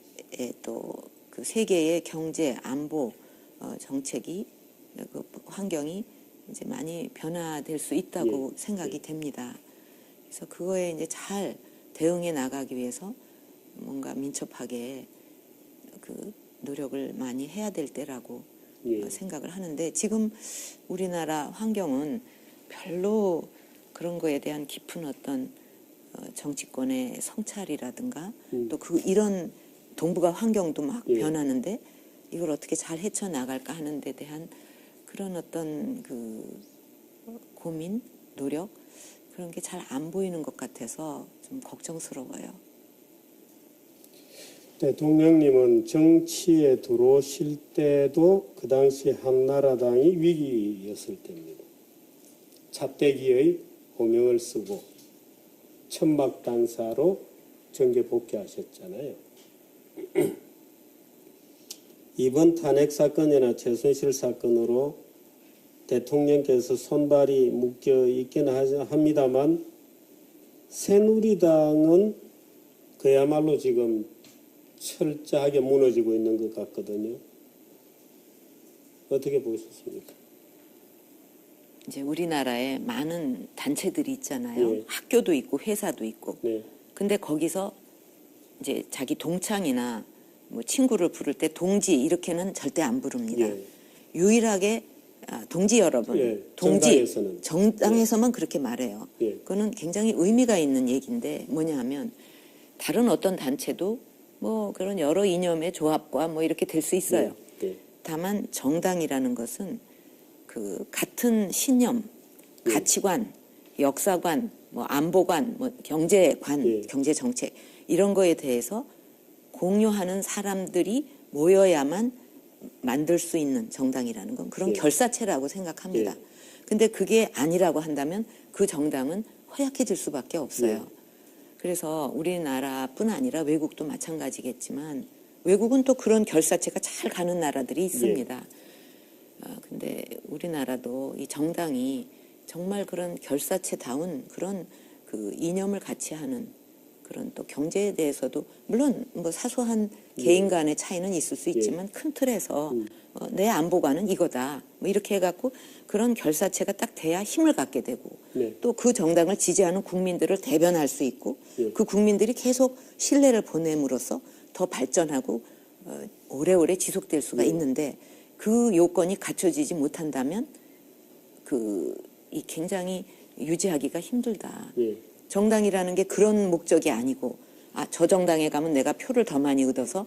또 그 세계의 경제 안보 정책이 그 환경이 이제 많이 변화될 수 있다고 예. 생각이 예. 됩니다. 그래서 그거에 이제 잘 대응해 나가기 위해서 뭔가 민첩하게 그 노력을 많이 해야 될 때라고 예. 생각을 하는데 지금 우리나라 환경은 별로 그런 거에 대한 깊은 어떤 정치권의 성찰이라든가 또 이런 동북아 환경도 막 예. 변하는데 이걸 어떻게 잘 헤쳐나갈까 하는 데 대한 그런 어떤 그 고민, 노력 그런 게 잘 안 보이는 것 같아서 좀 걱정스러워요. 대통령님은 정치에 들어오실 때도 그 당시 한나라당이 위기였을 때입니다. 차떼기의 호명을 쓰고 천막 당사로 정계 복귀하셨잖아요. 이번 탄핵 사건이나 최순실 사건으로 대통령께서 손발이 묶여 있긴 합니다만 새누리당은 그야말로 지금 철저하게 무너지고 있는 것 같거든요. 어떻게 보셨습니까? 이제 우리나라에 많은 단체들이 있잖아요. 예. 학교도 있고 회사도 있고. 네. 근데 거기서 이제 자기 동창이나 뭐 친구를 부를 때 동지 이렇게는 절대 안 부릅니다. 예. 유일하게 동지 여러분, 예. 동지 정당에서는. 정당에서만 그렇게 말해요. 예. 그거는 굉장히 의미가 있는 얘기인데 뭐냐 하면 다른 어떤 단체도 뭐 그런 여러 이념의 조합과 뭐 이렇게 될 수 있어요. 예. 다만 정당이라는 것은 그 같은 신념, 가치관, 역사관, 뭐 안보관, 뭐 경제관, 예. 경제 정책 이런 거에 대해서 공유하는 사람들이 모여야만 만들 수 있는 정당이라는 건 그런 예. 결사체라고 생각합니다. 예. 근데 그게 아니라고 한다면 그 정당은 허약해질 수밖에 없어요. 그래서 우리나라뿐 아니라 외국도 마찬가지겠지만 외국은 또 그런 결사체가 잘 가는 나라들이 있습니다. 근데 우리나라도 이 정당이 정말 그런 결사체다운 그런 그 이념을 같이 하는 그런 또 경제에 대해서도 물론 뭐 사소한 개인 간의 차이는 있을 수 있지만 큰 틀에서 내 안보관은 이거다 뭐 이렇게 해갖고 그런 결사체가 딱 돼야 힘을 갖게 되고 네. 또 그 정당을 지지하는 국민들을 대변할 수 있고 그 국민들이 계속 신뢰를 보냄으로써 더 발전하고 오래오래 지속될 수가 있는데 그 요건이 갖춰지지 못한다면 이 굉장히 유지하기가 힘들다. 예. 정당이라는 게 그런 목적이 아니고 저 정당에 가면 내가 표를 더 많이 얻어서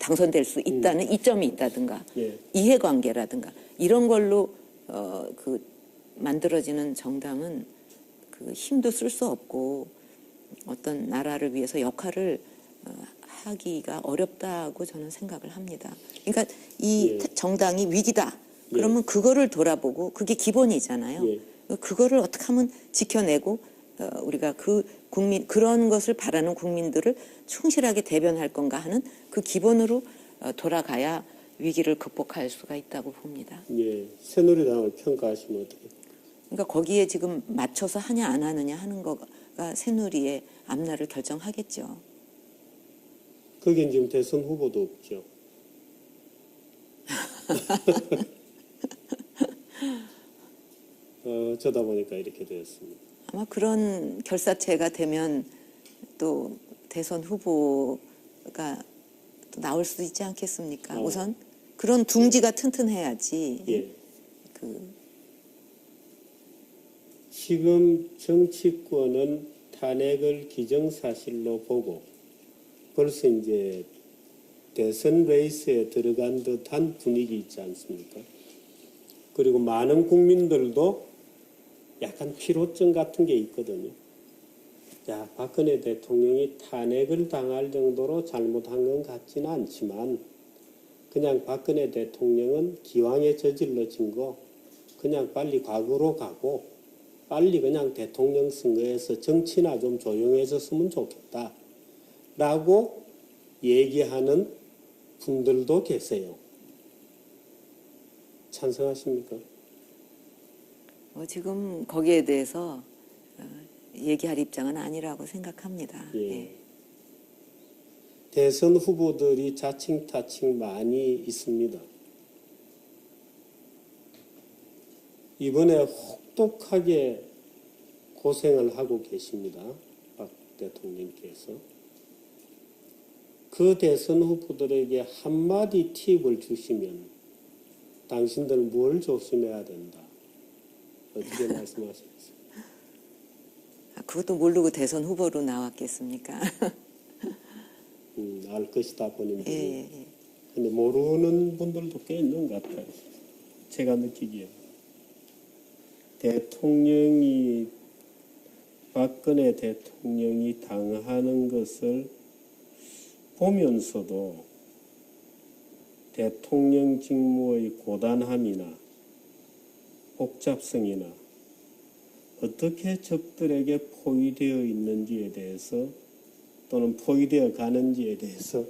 당선될 수 있다는 이점이 있다든가 예. 이해관계라든가 이런 걸로 만들어지는 정당은 그 힘도 쓸 수 없고 어떤 나라를 위해서 역할을 하기가 어렵다고 저는 생각을 합니다. 그러니까 이 정당이 위기다. 그러면 그거를 돌아보고 그게 기본이잖아요. 그거를 어떻게 하면 지켜내고 우리가 그 국민 그런 것을 바라는 국민들을 충실하게 대변할 건가 하는 그 기본으로 돌아가야 위기를 극복할 수가 있다고 봅니다. 예. 새누리당을 평가하시면 어떻게? 그러니까 거기에 지금 맞춰서 하냐 안 하느냐 하는 거가 새누리의 앞날을 결정하겠죠. 거긴 지금 대선 후보도 없죠. 어쩌다 보니까 이렇게 되었습니다. 아마 그런 결사체가 되면 또 대선 후보가 또 나올 수도 있지 않겠습니까? 어. 우선 그런 둥지가 튼튼해야지. 예. 그 지금 정치권은 탄핵을 기정사실로 보고 벌써 이제 대선 레이스에 들어간 듯한 분위기 있지 않습니까? 그리고 많은 국민들도 약간 피로증 같은 게 있거든요. 야, 박근혜 대통령이 탄핵을 당할 정도로 잘못한 건 같지는 않지만 그냥 박근혜 대통령은 기왕에 저질러진 거 그냥 빨리 과거로 가고 빨리 그냥 대통령 선거에서 정치나 좀 조용해졌으면 좋겠다 라고 얘기하는 분들도 계세요. 찬성하십니까? 지금 거기에 대해서 얘기할 입장은 아니라고 생각합니다. 예. 예. 대선 후보들이 자칭타칭 많이 있습니다. 이번에 혹독하게 고생을 하고 계십니다. 박 대통령께서. 그 대선 후보들에게 한마디 팁을 주시면 당신들 뭘 조심해야 된다. 어떻게 말씀하시겠어요? 그것도 모르고 대선 후보로 나왔겠습니까? 알 것이다 본인들이. 예, 예. 근데 모르는 분들도 꽤 있는 것 같아요. 제가 느끼기에. 박근혜 대통령이 당하는 것을 보면서도 대통령 직무의 고단함이나 복잡성이나 어떻게 적들에게 포위되어 있는지에 대해서 또는 포위되어 가는지에 대해서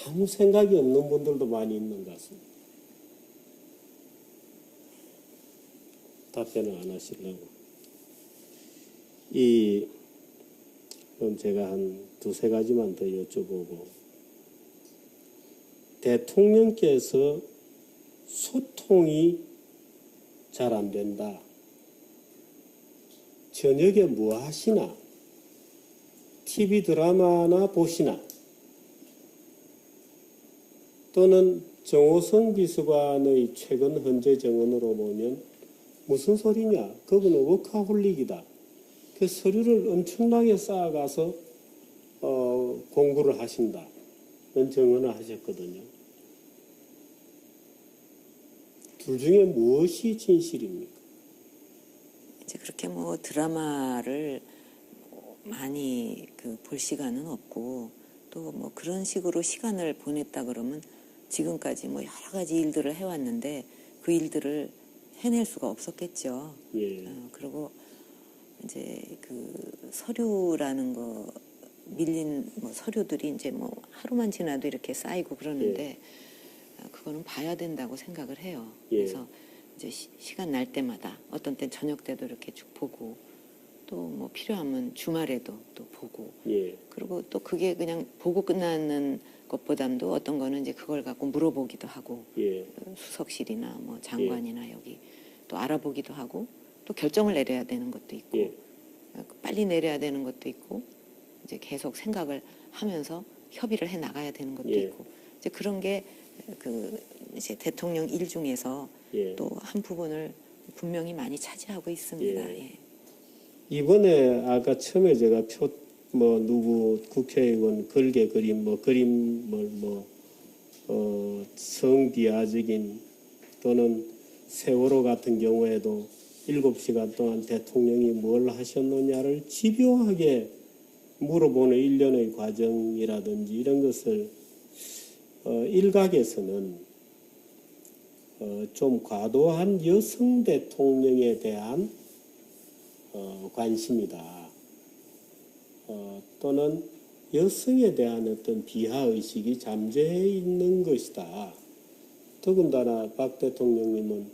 아무 생각이 없는 분들도 많이 있는 것 같습니다. 답변을 안 하시려고. 그럼 제가 한 두세 가지만 더 여쭤보고. 대통령께서 소통이 잘 안 된다. 저녁에 뭐 하시나? TV 드라마나 보시나? 또는 정호성 비서관의 최근 헌재 정언으로 보면 무슨 소리냐? 그거는 워커홀릭이다. 그 서류를 엄청나게 쌓아가서 공부를 하신다. 는 정언을 하셨거든요. 둘 중에 무엇이 진실입니까? 이제 그렇게 뭐 드라마를 많이 볼 시간은 없고 또 뭐 그런 식으로 시간을 보냈다 그러면 지금까지 뭐 여러 가지 일들을 해왔는데 그 일들을 해낼 수가 없었겠죠. 예. 그리고 이제 그 서류라는 거 밀린 뭐 서류들이 이제 뭐 하루만 지나도 이렇게 쌓이고 그러는데 그거는 봐야 된다고 생각을 해요. 예. 그래서 이제 시간 날 때마다 어떤 땐 저녁 때도 이렇게 쭉 보고 또 뭐 필요하면 주말에도 또 보고 예. 그리고 또 그게 그냥 보고 끝나는 것보담도 어떤 거는 이제 그걸 갖고 물어보기도 하고 예. 수석실이나 뭐 장관이나 여기 또 알아보기도 하고 또 결정을 내려야 되는 것도 있고 예. 빨리 내려야 되는 것도 있고 이제 계속 생각을 하면서 협의를 해 나가야 되는 것도 예. 있고 이제 그런 게 이제 대통령 일 중에서 예. 또 한 부분을 분명히 많이 차지하고 있습니다. 예. 예. 이번에 아까 처음에 제가 누구 국회의원 걸개 그림 성비하적인 또는 세월호 같은 경우에도 7시간 동안 대통령이 뭘 하셨느냐를 집요하게 물어보는 일련의 과정이라든지 이런 것을 일각에서는 좀 과도한 여성 대통령에 대한 관심이다. 또는 여성에 대한 어떤 비하의식이 잠재해 있는 것이다. 더군다나 박 대통령님은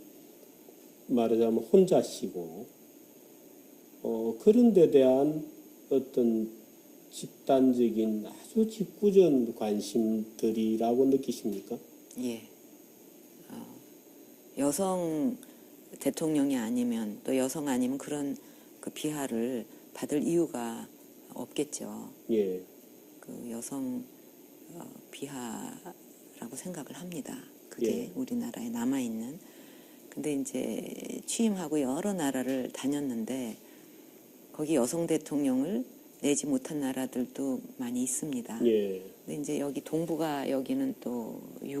말하자면 혼자시고 그런 데 대한 어떤 집단적인 아주 직구전 관심들이라고 느끼십니까? 예. 여성 대통령이 아니면 또 여성 아니면 그런 그 비하를 받을 이유가 없겠죠. 예. 그 여성 비하라고 생각을 합니다. 그게 예. 우리나라에 남아있는. 근데 이제 취임하고 여러 나라를 다녔는데 거기 여성 대통령을 내지 못한 나라들도 많이 있습니다. 예. 근데 이제 여기 동북아 여기는 또 아직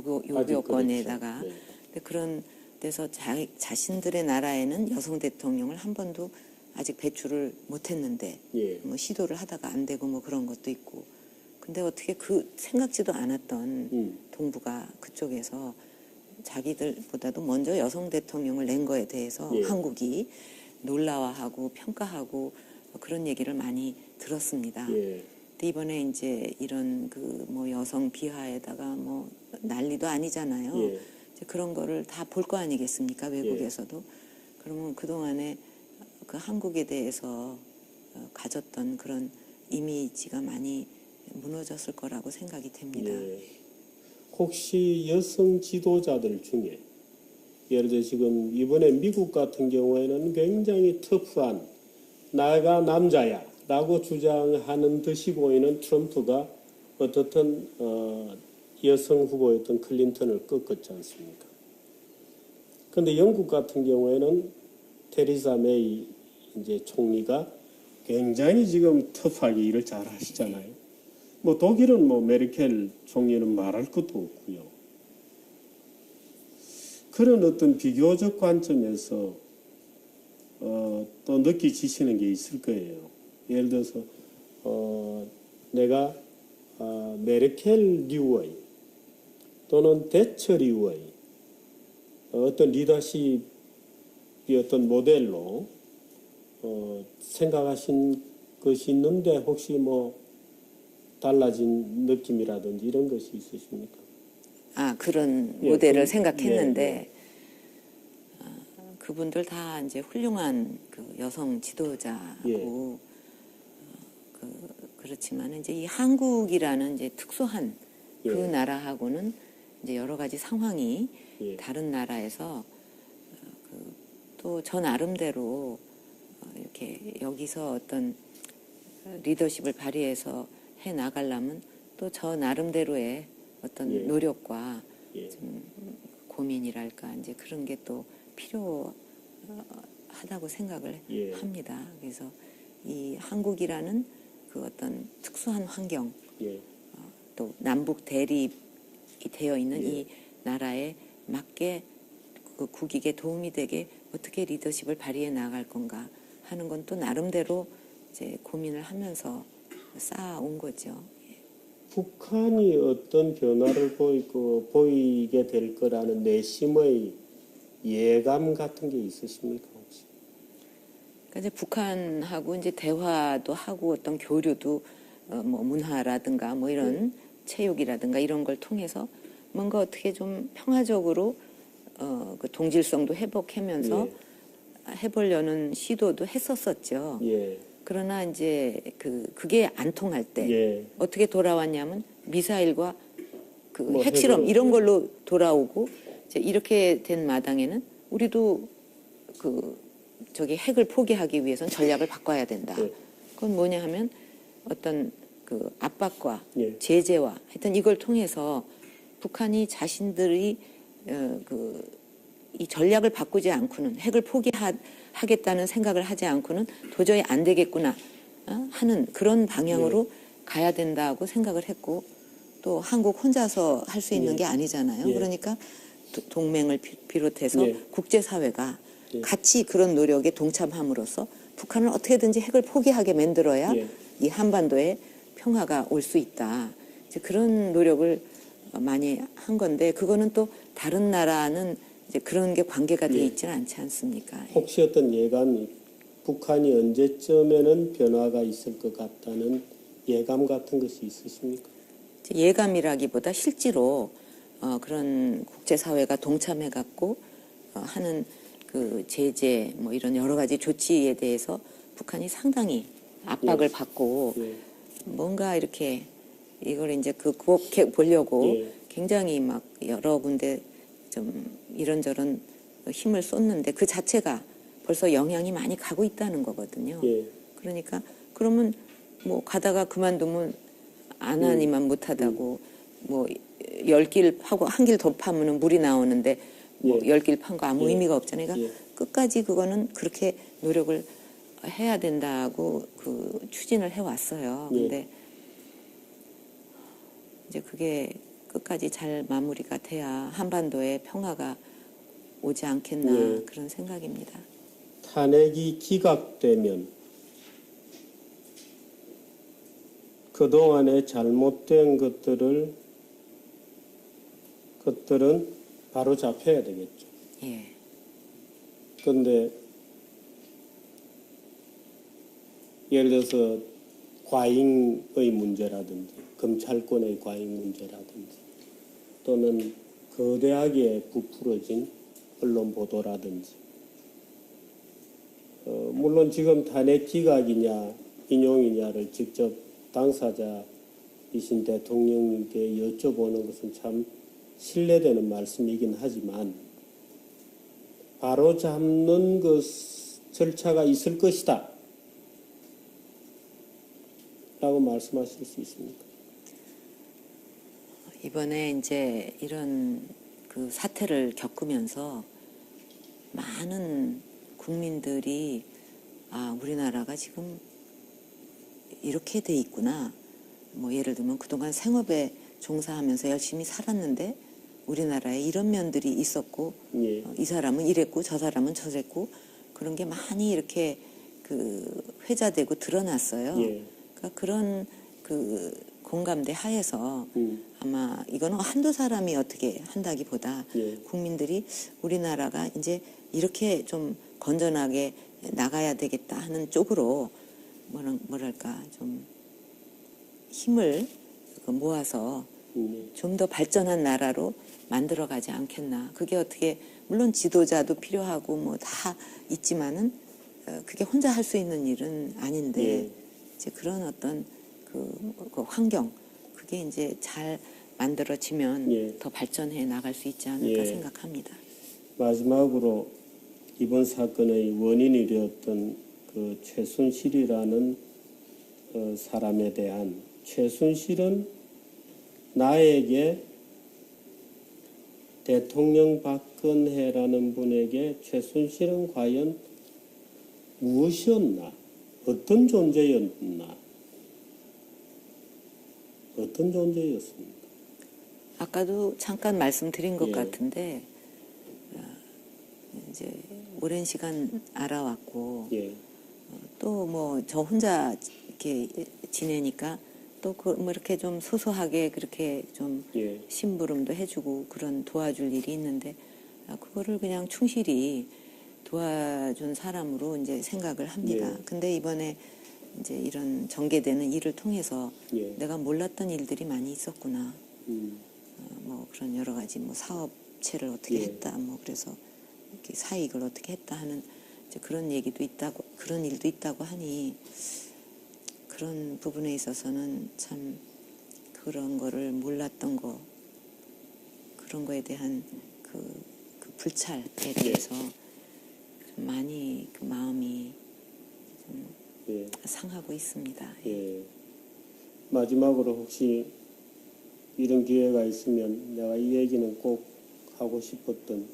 유교권에다가 그렇죠. 네. 근데 그런 데서 자신들의 나라에는 여성 대통령을 한 번도 아직 배출을 못했는데 예. 뭐 시도를 하다가 안 되고 뭐 그런 것도 있고. 근데 어떻게 그 생각지도 않았던 동북아 그쪽에서 자기들보다도 먼저 여성 대통령을 낸 거에 대해서 예. 한국이 놀라워하고 평가하고 그런 얘기를 많이 들었습니다. 예. 근데 이번에 이제 이런 그 뭐 여성 비하에다가 뭐 난리도 아니잖아요. 예. 이제 그런 거를 다 볼 거 아니겠습니까? 외국에서도. 그러면 그동안에 그 한국에 대해서 가졌던 그런 이미지가 많이 무너졌을 거라고 생각이 됩니다. 예. 혹시 여성 지도자들 중에 예를 들어 지금 이번에 미국 같은 경우에는 굉장히 터프한 나가 남자야 라고 주장하는 듯이 보이는 트럼프가 어떻든 여성 후보였던 클린턴을 꺾었지 않습니까? 그런데 영국 같은 경우에는 테리사 메이 이제 총리가 굉장히 지금 터프하게 일을 잘 하시잖아요. 뭐 독일은 뭐 메르켈 총리는 말할 것도 없고요. 그런 어떤 비교적 관점에서 또 느끼시는 게 있을 거예요. 예를 들어서 내가 메르켈류의 또는 대처류의 어떤 리더십이 어떤 모델로 생각하신 것이 있는데 혹시 뭐 달라진 느낌이라든지 이런 것이 있으십니까? 아, 그런 예, 모델을 생각했는데 예. 그분들 다 이제 훌륭한 그 여성 지도자고 예. 그렇지만 이제 이 한국이라는 이제 특수한 그 예. 나라하고는 이제 여러 가지 상황이 예. 다른 나라에서 또 저 나름대로 이렇게 여기서 어떤 리더십을 발휘해서 해 나가려면 또 저 나름대로의 어떤 예. 노력과 예. 좀 고민이랄까 이제 그런 게 또 필요하다고 생각을 예. 합니다. 그래서 이 한국이라는 그 어떤 특수한 환경 예. 또 남북 대립이 되어 있는 예. 이 나라에 맞게 그 국익에 도움이 되게 어떻게 리더십을 발휘해 나갈 건가 하는 건 또 나름대로 이제 고민을 하면서 쌓아온 거죠. 북한이 어떤 변화를 보이게 될 거라는 내심의 예감 같은 게 있으십니까 혹시? 그러니까 이제 북한하고 이제 대화도 하고 어떤 교류도 뭐 문화라든가 뭐 이런 체육이라든가 이런 걸 통해서 뭔가 어떻게 좀 평화적으로 그 동질성도 회복하면서 해보려는 시도도 했었었죠. 예. 그러나 이제 그게 안 통할 때 예. 어떻게 돌아왔냐면 미사일과 그 뭐 핵실험 핵으로, 이런 걸로 돌아오고 이제 이렇게 된 마당에는 우리도 그 저기 핵을 포기하기 위해서는 전략을 바꿔야 된다. 예. 그건 뭐냐 하면 어떤 그 압박과 예. 제재와 하여튼 이걸 통해서 북한이 자신들이 이 전략을 바꾸지 않고는 핵을 포기하겠다는 생각을 하지 않고는 도저히 안 되겠구나 하는 그런 방향으로 가야 된다고 생각을 했고 또 한국 혼자서 할 수 있는 예. 게 아니잖아요. 예. 그러니까 동맹을 비롯해서 예. 국제사회가 예. 같이 그런 노력에 동참함으로써 북한을 어떻게든지 핵을 포기하게 만들어야 예. 이 한반도에 평화가 올 수 있다. 이제 그런 노력을 많이 한 건데 그거는 또 다른 나라는 이제 그런 게 관계가 돼 예. 있지는 않지 않습니까? 혹시 어떤 예감이 북한이 언제쯤에는 변화가 있을 것 같다는 예감 같은 것이 있으십니까? 예감이라기보다 실제로 그런 국제사회가 동참해갖고 하는 그 제재 뭐 이런 여러 가지 조치에 대해서 북한이 상당히 압박을 예. 받고 예. 뭔가 이렇게 이걸 이제 극복해 보려고 예. 굉장히 막 여러 군데 좀 이런저런 힘을 쏟는데 그 자체가 벌써 영향이 많이 가고 있다는 거거든요. 예. 그러니까 그러면 뭐 가다가 그만두면 안 하니만 못하다고 뭐 10길 파고 한 길 더 파면은 물이 나오는데 뭐 예. 10길 판 거 아무 예. 의미가 없잖아요. 그러니까 예. 끝까지 그거는 그렇게 노력을 해야 된다고 그 추진을 해왔어요. 예. 근데 이제 그게 끝까지 잘 마무리가 돼야 한반도에 평화가 오지 않겠나 예. 그런 생각입니다. 탄핵이 기각되면 그동안에 잘못된 것들은 바로 잡혀야 되겠죠. 예. 그런데 예를 들어서 과잉의 문제라든지 검찰권의 과잉 문제라든지 또는 거대하게 부풀어진 언론 보도라든지 물론 지금 탄핵 기각이냐 인용이냐를 직접 당사자이신 대통령님께 여쭤보는 것은 참 신뢰되는 말씀이긴 하지만 바로 잡는 그 절차가 있을 것이다 라고 말씀하실 수 있습니까? 이번에 이제 이런 그 사태를 겪으면서 많은 국민들이 아, 우리나라가 지금 이렇게 돼 있구나. 뭐 예를 들면 그동안 생업에 종사하면서 열심히 살았는데 우리나라에 이런 면들이 있었고 예. 이 사람은 이랬고 저 사람은 저랬고 그런 게 많이 이렇게 그 회자되고 드러났어요. 예. 그러니까 그런 그 공감대 하에서 음. 아마 이거는 한두 사람이 어떻게 한다기보다 예. 국민들이 우리나라가 이제 이렇게 좀 건전하게 나가야 되겠다 하는 쪽으로 뭐랄까 좀 힘을 모아서 좀 더 발전한 나라로 만들어가지 않겠나. 그게 어떻게 물론 지도자도 필요하고 뭐 다 있지만은 그게 혼자 할 수 있는 일은 아닌데 예. 이제 그런 어떤 그 환경 그게 이제 잘 만들어지면 예. 더 발전해 나갈 수 있지 않을까 예. 생각합니다. 마지막으로 이번 사건의 원인이 되었던 그 최순실이라는 사람에 대한 최순실은 나에게 대통령 박근혜라는 분에게 최순실은 과연 무엇이었나? 어떤 존재였나? 어떤 존재였습니까? 아까도 잠깐 말씀드린 것 예. 같은데 이제 오랜 시간 알아왔고 예. 또 뭐 저 혼자 이렇게 지내니까 또 뭐 이렇게 좀 소소하게 그렇게 좀 예. 심부름도 해주고 그런 도와줄 일이 있는데 그거를 그냥 충실히 도와준 사람으로 이제 생각을 합니다. 예. 근데 이번에 이제 이런 전개되는 일을 통해서 예. 내가 몰랐던 일들이 많이 있었구나. 음. 뭐 그런 여러 가지 뭐 사업체를 어떻게 예. 했다. 뭐 그래서 이렇게 사익을 어떻게 했다 하는 이제 그런 얘기도 있다고 그런 일도 있다고 하니 그런 부분에 있어서는 참 그런 거를 몰랐던 거 그런 거에 대한 그 불찰에 대해서 좀 많이 그 마음이 좀 예. 상하고 있습니다. 예. 마지막으로 혹시 이런 기회가 있으면 내가 이 얘기는 꼭 하고 싶었던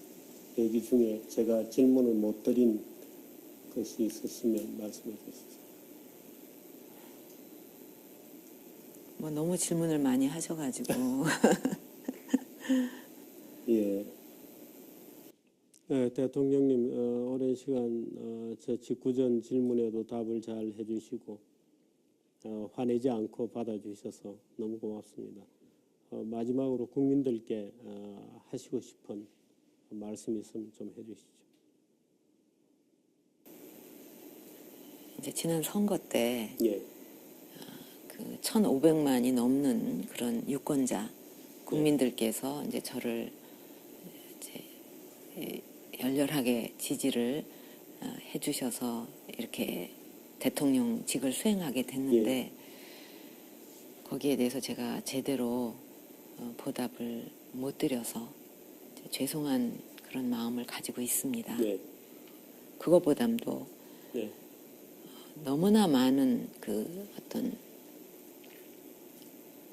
얘기 중에 제가 질문을 못 드린 것이 있었으면 말씀해 주시죠. 뭐 너무 질문을 많이 하셔가지고 예. 대통령님 오랜 시간 제 직구전 질문에도 답을 잘 해주시고 화내지 않고 받아주셔서 너무 고맙습니다. 마지막으로 국민들께 하시고 싶은 말씀 있으면 좀 해주시죠. 이제 지난 선거 때 예. 그 1,500만이 넘는 그런 유권자 국민들께서 이제 저를 이제 열렬하게 지지를 해주셔서 이렇게 대통령직을 수행하게 됐는데 거기에 대해서 제가 제대로 보답을 못 드려서 죄송한 그런 마음을 가지고 있습니다. 예. 그거보담도 예. 너무나 많은 그 어떤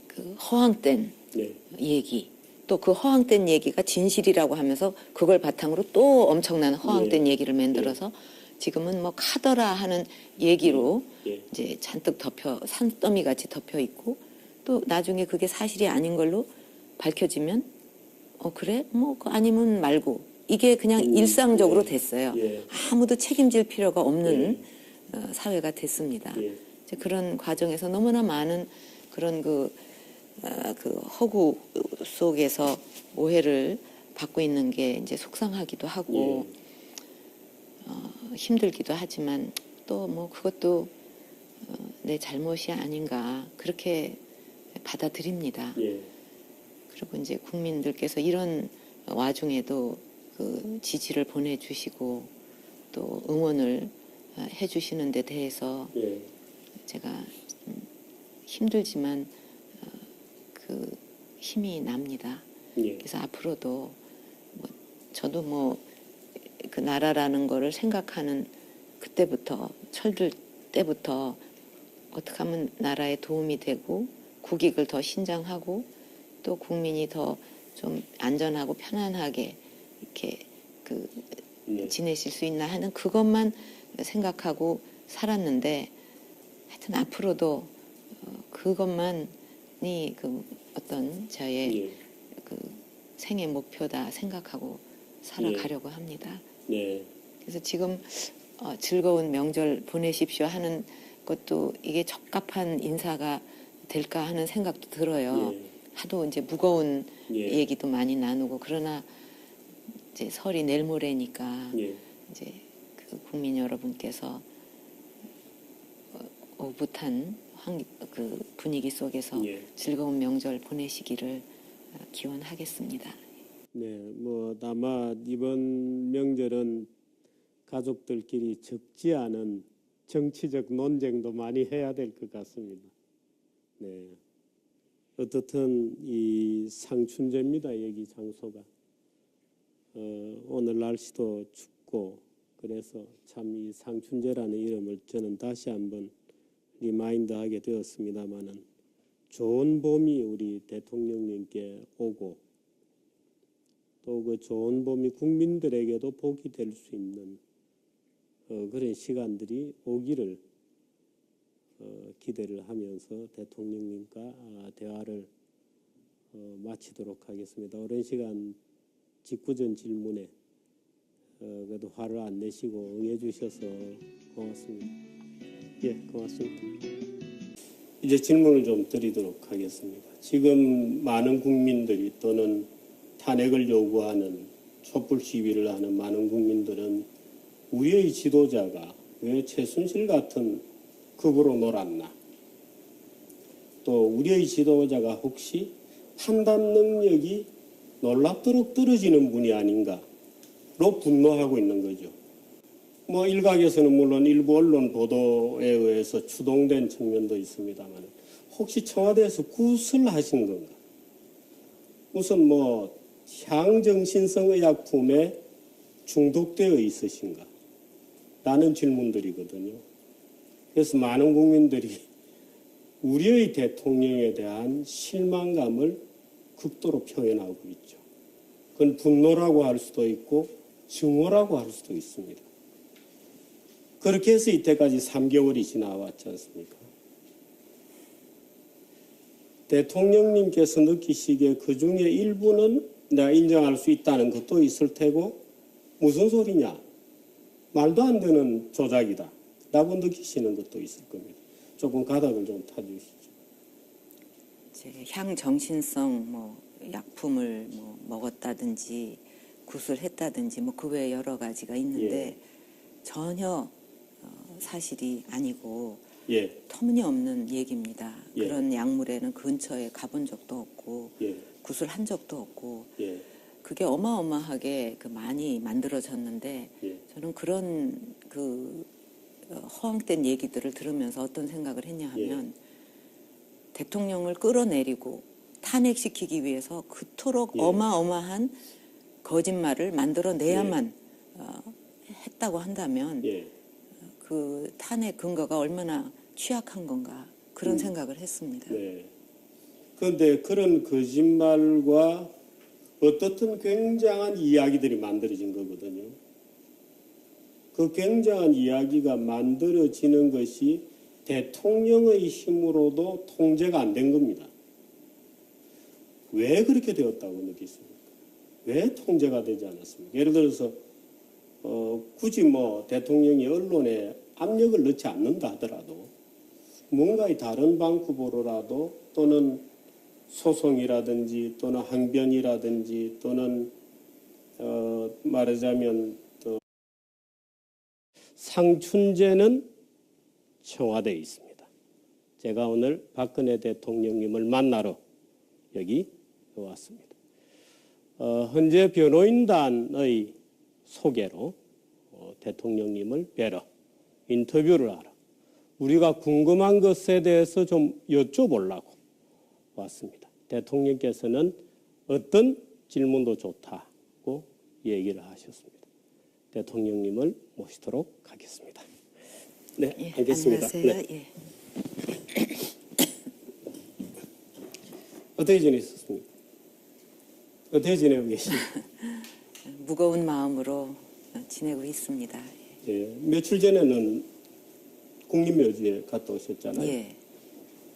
그 그 허황된 네. 얘기, 또 그 허황된 얘기가 진실이라고 하면서 그걸 바탕으로 또 엄청난 허황된 예. 얘기를 만들어서 지금은 뭐 카더라 하는 얘기로 예. 이제 잔뜩 덮여 산더미 같이 덮여 있고, 또 나중에 그게 사실이 아닌 걸로 밝혀지면 그래? 뭐 아니면 말고, 이게 그냥 일상적으로 예. 됐어요. 예. 아무도 책임질 필요가 없는 예. 사회가 됐습니다. 예. 이제 그런 과정에서 너무나 많은 그런 그 허구 속에서 오해를 받고 있는 게 이제 속상하기도 하고, 힘들기도 하지만 또 뭐 그것도 내 잘못이 아닌가 그렇게 받아들입니다. 예. 그리고 이제 국민들께서 이런 와중에도 그 지지를 보내주시고 또 응원을 해주시는 데 대해서 예. 제가 힘들지만 그 힘이 납니다. 예. 그래서 앞으로도 저도 뭐 그 나라라는 거를 생각하는 그때부터, 철들 때부터 어떻게 하면 나라에 도움이 되고 국익을 더 신장하고 또 국민이 더 좀 안전하고 편안하게 이렇게 지내실 수 있나 하는 그것만 생각하고 살았는데, 하여튼 앞으로도 그것만이 그 어떤 저의 그 생애 목표다 생각하고 살아가려고 합니다. 네. 그래서 지금 즐거운 명절 보내십시오 하는 것도 이게 적합한 인사가 될까 하는 생각도 들어요. 하도 이제 무거운 얘기도 많이 나누고, 그러나 이제 설이 내일 모레니까 이제 그 국민 여러분께서 오붓한 그 분위기 속에서 즐거운 명절 보내시기를 기원하겠습니다. 네, 뭐 아마 이번 명절은 가족들끼리 적지 않은 정치적 논쟁도 많이 해야 될 것 같습니다. 네, 어떻든 이 상춘제입니다. 여기 장소가 오늘 날씨도 춥고 그래서 참 이 상춘제라는 이름을 저는 다시 한번 리마인드하게 되었습니다마는 좋은 봄이 우리 대통령님께 오고 또 그 좋은 봄이 국민들에게도 복이 될 수 있는 그런 시간들이 오기를 기대를 하면서 대통령님과 대화를 마치도록 하겠습니다. 오랜 시간 직구전 질문에 그래도 화를 안 내시고 응해 주셔서 고맙습니다. 예, 고맙습니다. 이제 질문을 좀 드리도록 하겠습니다. 지금 많은 국민들이 또는 탄핵을 요구하는 촛불 시위를 하는 많은 국민들은 우리의 지도자가 왜 최순실 같은 급으로 놀았나? 또 우리의 지도자가 혹시 판단 능력이 놀랍도록 떨어지는 분이 아닌가로 분노하고 있는 거죠. 뭐 일각에서는 물론 일부 언론 보도에 의해서 추동된 측면도 있습니다만 혹시 청와대에서 구슬하신 건가? 무슨 뭐 향정신성 의약품에 중독되어 있으신가? 라는 질문들이거든요. 그래서 많은 국민들이 우리의 대통령에 대한 실망감을 극도로 표현하고 있죠. 그건 분노라고 할 수도 있고 증오라고 할 수도 있습니다. 그렇게 해서 이때까지 3개월이 지나왔지 않습니까? 대통령님께서 느끼시기에 그 중에 일부는 내가 인정할 수 있다는 것도 있을 테고 무슨 소리냐? 말도 안 되는 조작이다. 라고 느끼시는 것도 있을 겁니다. 조금 가닥을 좀 타주시죠. 향정신성 뭐 약품을 뭐 먹었다든지 구술했다든지 뭐 그 외에 여러 가지가 있는데 전혀 사실이 아니고 터무니없는 얘기입니다. 그런 약물에는 근처에 가본 적도 없고 구술한 적도 없고 그게 어마어마하게 많이 만들어졌는데 저는 그런 허황된 얘기들을 들으면서 어떤 생각을 했냐 하면 대통령을 끌어내리고 탄핵시키기 위해서 그토록 어마어마한 거짓말을 만들어내야만 했다고 한다면 그 탄핵 근거가 얼마나 취약한 건가 그런 생각을 했습니다. 그런데 그런 거짓말과 어떻든 굉장한 이야기들이 만들어진 거거든요. 그 굉장한 이야기가 만들어지는 것이 대통령의 힘으로도 통제가 안 된 겁니다. 왜 그렇게 되었다고 느끼십니까? 왜 통제가 되지 않았습니까? 예를 들어서 굳이 뭐 대통령이 언론에 압력을 넣지 않는다 하더라도 뭔가 다른 방법으로라도 또는 소송이라든지 또는 항변이라든지 또는 말하자면 또 상춘제는 청와대에 있습니다. 제가 오늘 박근혜 대통령님을 만나러 여기 왔습니다. 현재 변호인단의 소개로 대통령님을 뵈러 인터뷰를 하러 우리가 궁금한 것에 대해서 좀 여쭤보려고 왔습니다. 대통령께서는 어떤 질문도 좋다고 얘기를 하셨습니다. 대통령님을 모시도록 하겠습니다. 네, 예, 알겠습니다. 안녕하세요. 네. 예. 어떻게 지내셨습니까? 어떻게 지내고 계십니까? 무거운 마음으로 지내고 있습니다. 예, 며칠 전에는 국립묘지에 갔다 오셨잖아요. 예.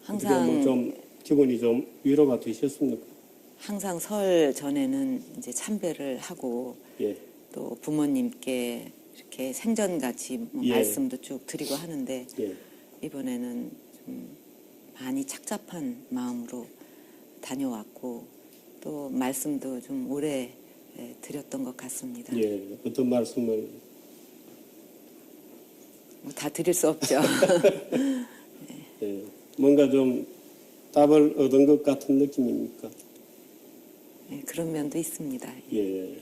어떻게 항상 좀 기분이 좀 위로가 되셨습니까? 항상 설 전에는 이제 참배를 하고 예, 또 부모님께 이렇게 생전같이 뭐 예. 말씀도 쭉 드리고 하는데 예, 이번에는 좀 많이 착잡한 마음으로 다녀왔고 또 말씀도 좀 오래 드렸던 것 같습니다. 예. 어떤 말씀을? 뭐 다 드릴 수 없죠. 예, 뭔가 좀 답을 얻은 것 같은 느낌입니까? 예, 그런 면도 있습니다. 예.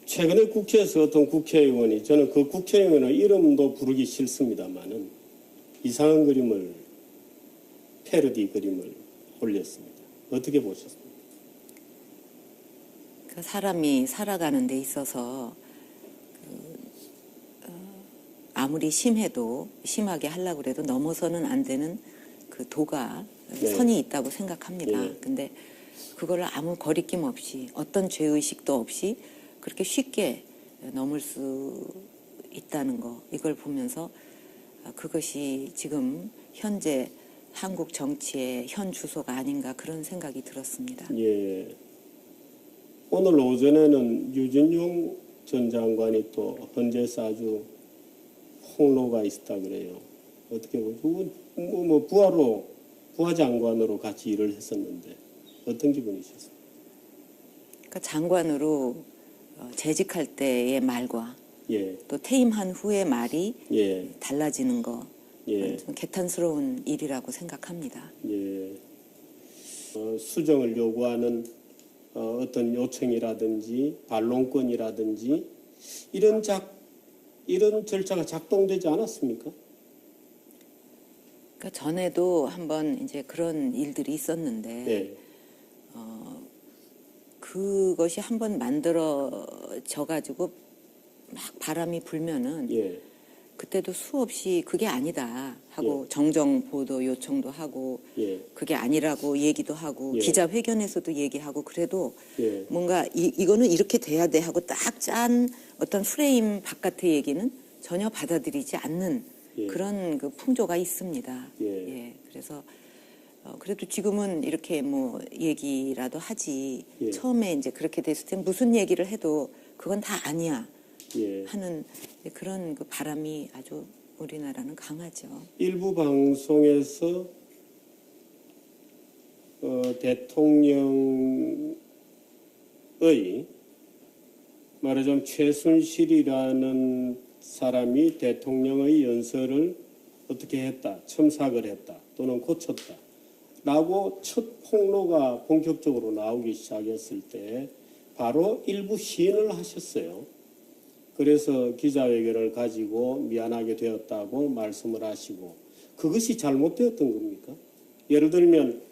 최근에 국회에서 어떤 국회의원이, 저는 그 국회의원의 이름도 부르기 싫습니다만은 이상한 그림을, 패러디 그림을 올렸습니다. 어떻게 보셨습니까? 그 사람이 살아가는 데 있어서 아무리 심해도 심하게 하려고 해도 넘어서는 안 되는 그 도가 네. 선이 있다고 생각합니다. 네. 근데 그거를 아무 거리낌 없이 어떤 죄의식도 없이 그렇게 쉽게 넘을 수 있다는 거 이걸 보면서 그것이 지금 현재 한국 정치의 현 주소가 아닌가 그런 생각이 들었습니다. 예. 오늘 오전에는 유진용 전 장관이 또 헌재에서 아주 폭로가 있었다 그래요. 어떻게 보죠? 부하 장관으로 같이 일을 했었는데 어떤 기분이셨어요? 그러니까 장관으로 재직할 때의 말과 예, 또 퇴임한 후의 말이 예, 달라지는 거 예, 좀 개탄스러운 일이라고 생각합니다. 예. 수정을 요구하는 어떤 요청이라든지 반론권이라든지 이런 절차가 작동되지 않았습니까? 그러니까 전에도 한번 이제 그런 일들이 있었는데 예, 그것이 한번 만들어져 가지고 막 바람이 불면은 예, 그때도 수없이 그게 아니다 하고 예. 정정 보도 요청도 하고 예, 그게 아니라고 얘기도 하고 예. 기자회견에서도 얘기하고 그래도 예, 뭔가 이거는 이렇게 돼야 돼 하고 딱 짠 어떤 프레임 바깥의 얘기는 전혀 받아들이지 않는 예. 그런 그 풍조가 있습니다. 예. 그래서 그래도 지금은 이렇게 뭐 얘기라도 하지 예. 처음에 이제 그렇게 됐을 때 무슨 얘기를 해도 그건 다 아니야 예. 하는 그런 그 바람이 아주 우리나라는 강하죠. 일부 방송에서 대통령의 말하자면 최순실이라는 사람이 대통령의 연설을 어떻게 했다, 첨삭을 했다, 또는 고쳤다 라고 첫 폭로가 본격적으로 나오기 시작했을 때 바로 일부 시인을 하셨어요. 그래서 기자회견을 가지고 미안하게 되었다고 말씀을 하시고 그것이 잘못되었던 겁니까? 예를 들면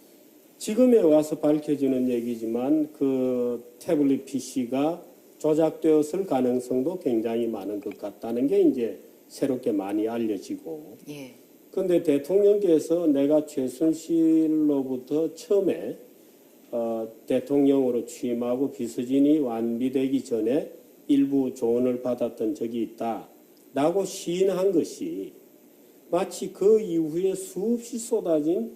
지금에 와서 밝혀지는 얘기지만 그 태블릿 PC가 조작되었을 가능성도 굉장히 많은 것 같다는 게 이제 새롭게 많이 알려지고 예. 그런데 대통령께서 내가 최순실로부터 처음에 대통령으로 취임하고 비서진이 완비되기 전에 일부 조언을 받았던 적이 있다라고 시인한 것이 마치 그 이후에 수없이 쏟아진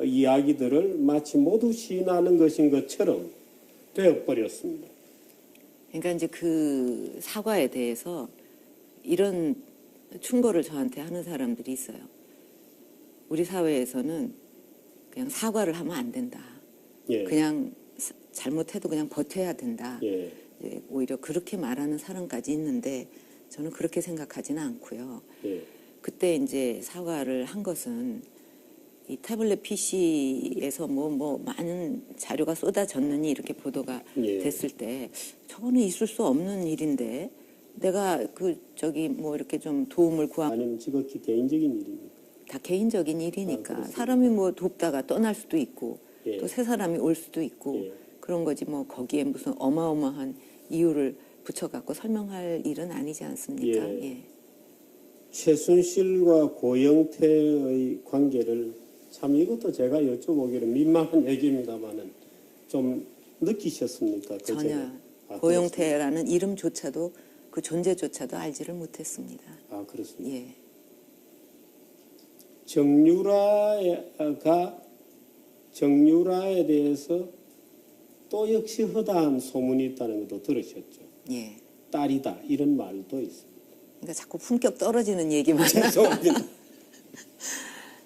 이야기들을 마치 모두 시인하는 것인 것처럼 되어버렸습니다. 그러니까 이제 그 사과에 대해서 이런 충고를 저한테 하는 사람들이 있어요. 우리 사회에서는 그냥 사과를 하면 안 된다. 예. 그냥 잘못해도 그냥 버텨야 된다. 예. 이제 오히려 그렇게 말하는 사람까지 있는데 저는 그렇게 생각하지는 않고요. 예. 그때 이제 사과를 한 것은 이 태블릿 PC에서 뭐 많은 자료가 쏟아졌느니 이렇게 보도가 예. 됐을 때 저거는 있을 수 없는 일인데 내가 뭐 이렇게 좀 도움을 구하면 아니면 지극히 개인적인 일입니까? 다 개인적인 일이니까 그렇습니다. 사람이 뭐 돕다가 떠날 수도 있고 예. 또 새 사람이 올 수도 있고 예. 그런 거지 뭐 거기에 무슨 어마어마한 이유를 붙여갖고 설명할 일은 아니지 않습니까? 예. 예. 최순실과 고영태의 관계를 참 이것도 제가 여쭤보기로 민망한 얘기입니다만은 좀 느끼셨습니까? 그 전혀 전에? 고영태라는 이름조차도 그 존재조차도 알지를 못했습니다. 아, 그렇습니다. 예. 정유라에 대해서 또 역시 허다한 소문이 있다는 것도 들으셨죠. 예. 딸이다 이런 말도 있습니다. 그러니까 자꾸 품격 떨어지는 얘기만. 죄송합니다.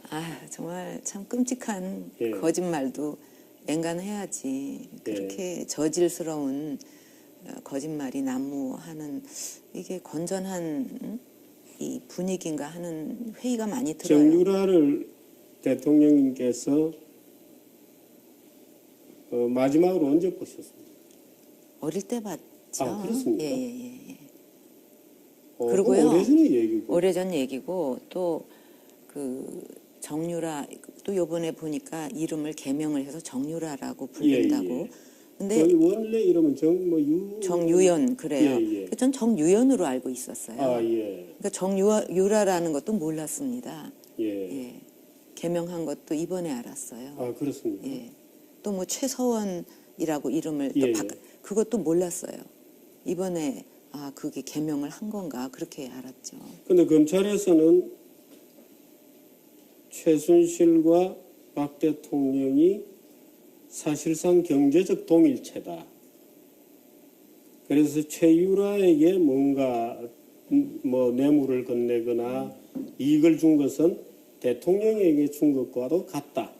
아 정말 참 끔찍한 예. 거짓말도 앵간해야지. 그렇게 저질스러운 거짓말이 난무하는 이게 건전한 이 분위기인가 하는 회의가 많이 들어요. 정유라를 대통령님께서 마지막으로 언제 보셨습니까? 어릴 때 봤죠. 아, 그렇습니까? 예. 그리고요. 오래전의 얘기고. 오래전 얘기고 또 그 정유라 또 요번에 보니까 이름을 개명을 해서 정유라라고 부른다고. 예. 근데 원래 이름은 정유연 그래요. 예. 전 정유연으로 알고 있었어요. 아, 예. 그러니까 정유라라는 것도 몰랐습니다. 예. 개명한 것도 이번에 알았어요. 아, 그렇습니까? 예. 또 뭐 최서원이라고 이름을 또 예. 그것도 몰랐어요. 이번에 그게 개명을 한 건가 그렇게 알았죠. 근데 검찰에서는 최순실과 박 대통령이 사실상 경제적 동일체다. 그래서 최유라에게 뭔가 뭐 뇌물을 건네거나 이익을 준 것은 대통령에게 준 것과도 같다.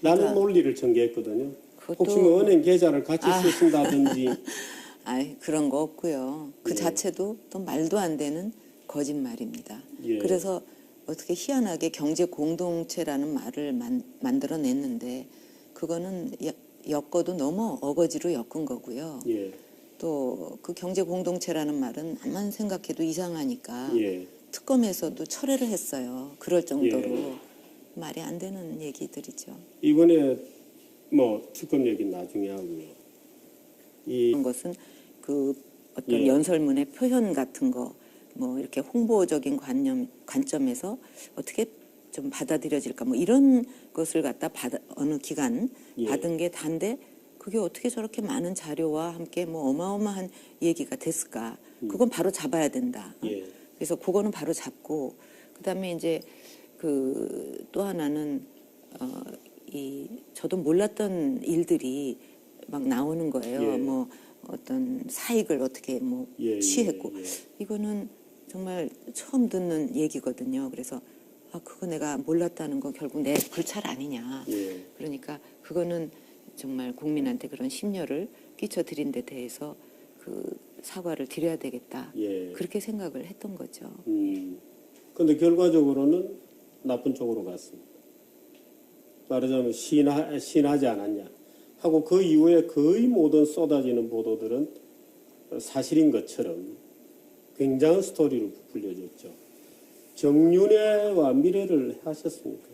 라는 그러니까 논리를 전개했거든요. 그것도- 혹시 뭐 은행 계좌를 같이 쓰신다든지. 그런 거 없고요. 그 예. 자체도 또 말도 안 되는 거짓말입니다. 예. 그래서 어떻게 희한하게 경제 공동체라는 말을 만들어냈는데 그거는 엮어도 너무 어거지로 엮은 거고요. 예. 또 그 경제 공동체라는 말은 암만 생각해도 이상하니까 예. 특검에서도 철회를 했어요. 그럴 정도로 예. 말이 안 되는 얘기들이죠. 이번에 뭐 특검 얘기는 나중에 하고요. 그런 것은 그 어떤 예. 연설문의 표현 같은 거 뭐 이렇게 홍보적인 관점에서 어떻게 좀 받아들여질까 뭐 이런 것을 갖다 어느 기간 예. 받은 게 단데 그게 어떻게 저렇게 많은 자료와 함께 뭐 어마어마한 얘기가 됐을까? 그건 바로 잡아야 된다. 예. 그래서 그거는 바로 잡고 그다음에 이제 그 또 하나는 저도 몰랐던 일들이 막 나오는 거예요. 예. 뭐 어떤 사익을 어떻게 뭐 예, 취했고 예. 이거는 정말 처음 듣는 얘기거든요. 그래서 그거 내가 몰랐다는 거 결국 내 불찰 아니냐. 예. 그러니까 그거는 정말 국민한테 그런 심려를 끼쳐드린 데 대해서 그 사과를 드려야 되겠다. 예. 그렇게 생각을 했던 거죠. 근데 결과적으로는 나쁜 쪽으로 갔습니다. 말하자면 시인하지 않았냐 하고 그 이후에 거의 모든 쏟아지는 보도들은 사실인 것처럼 굉장한 스토리로 부풀려졌죠. 정윤회와 미래를 하셨습니까?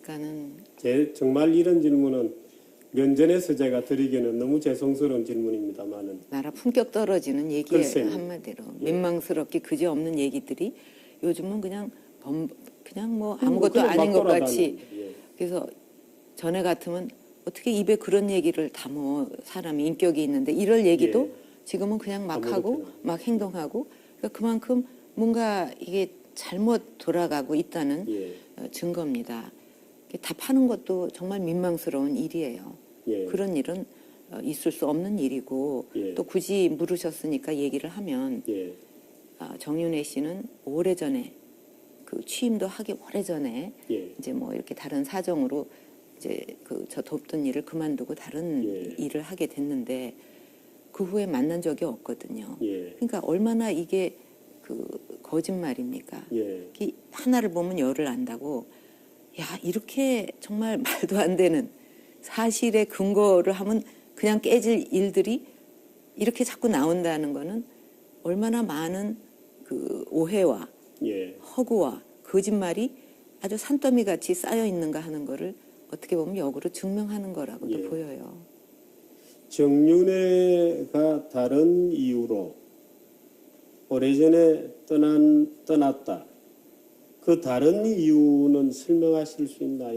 그러니까는 정말 이런 질문은 면전에서 제가 드리기는 너무 죄송스러운 질문입니다만은 나라 품격 떨어지는 얘기에 글쎄요. 한마디로 예. 민망스럽게 그지없는 얘기들이 요즘은 그냥 그냥 뭐 아무것도 그냥 아닌 막 것 같이. 돌아다니는데, 예. 그래서 전에 같으면 어떻게 입에 그런 얘기를 담어, 사람이 인격이 있는데 이럴 얘기도 예. 지금은 그냥 막 하고 아무렇게나. 막 행동하고, 그러니까 그만큼 뭔가 이게 잘못 돌아가고 있다는 예. 증거입니다. 답하는 것도 정말 민망스러운 일이에요. 예. 그런 일은 있을 수 없는 일이고, 예. 또 굳이 물으셨으니까 얘기를 하면, 예. 정윤회 씨는 오래전에 그 취임도 하기 오래전에 예. 이제 뭐 이렇게 다른 사정으로 이제 그 저 돕던 일을 그만두고 다른 예. 일을 하게 됐는데 그 후에 만난 적이 없거든요. 예. 그러니까 얼마나 이게 그 거짓말입니까? 예. 하나를 보면 열을 안다고. 야, 이렇게 정말 말도 안 되는 사실의 근거를 하면 그냥 깨질 일들이 이렇게 자꾸 나온다는 거는 얼마나 많은 그 오해와 예. 허구와 거짓말이 아주 산더미 같이 쌓여 있는가 하는 거를 어떻게 보면 역으로 증명하는 거라고도 예. 보여요. 정윤회가 다른 이유로 오래전에 떠났다. 그 다른 이유는 설명하실 수 있나요?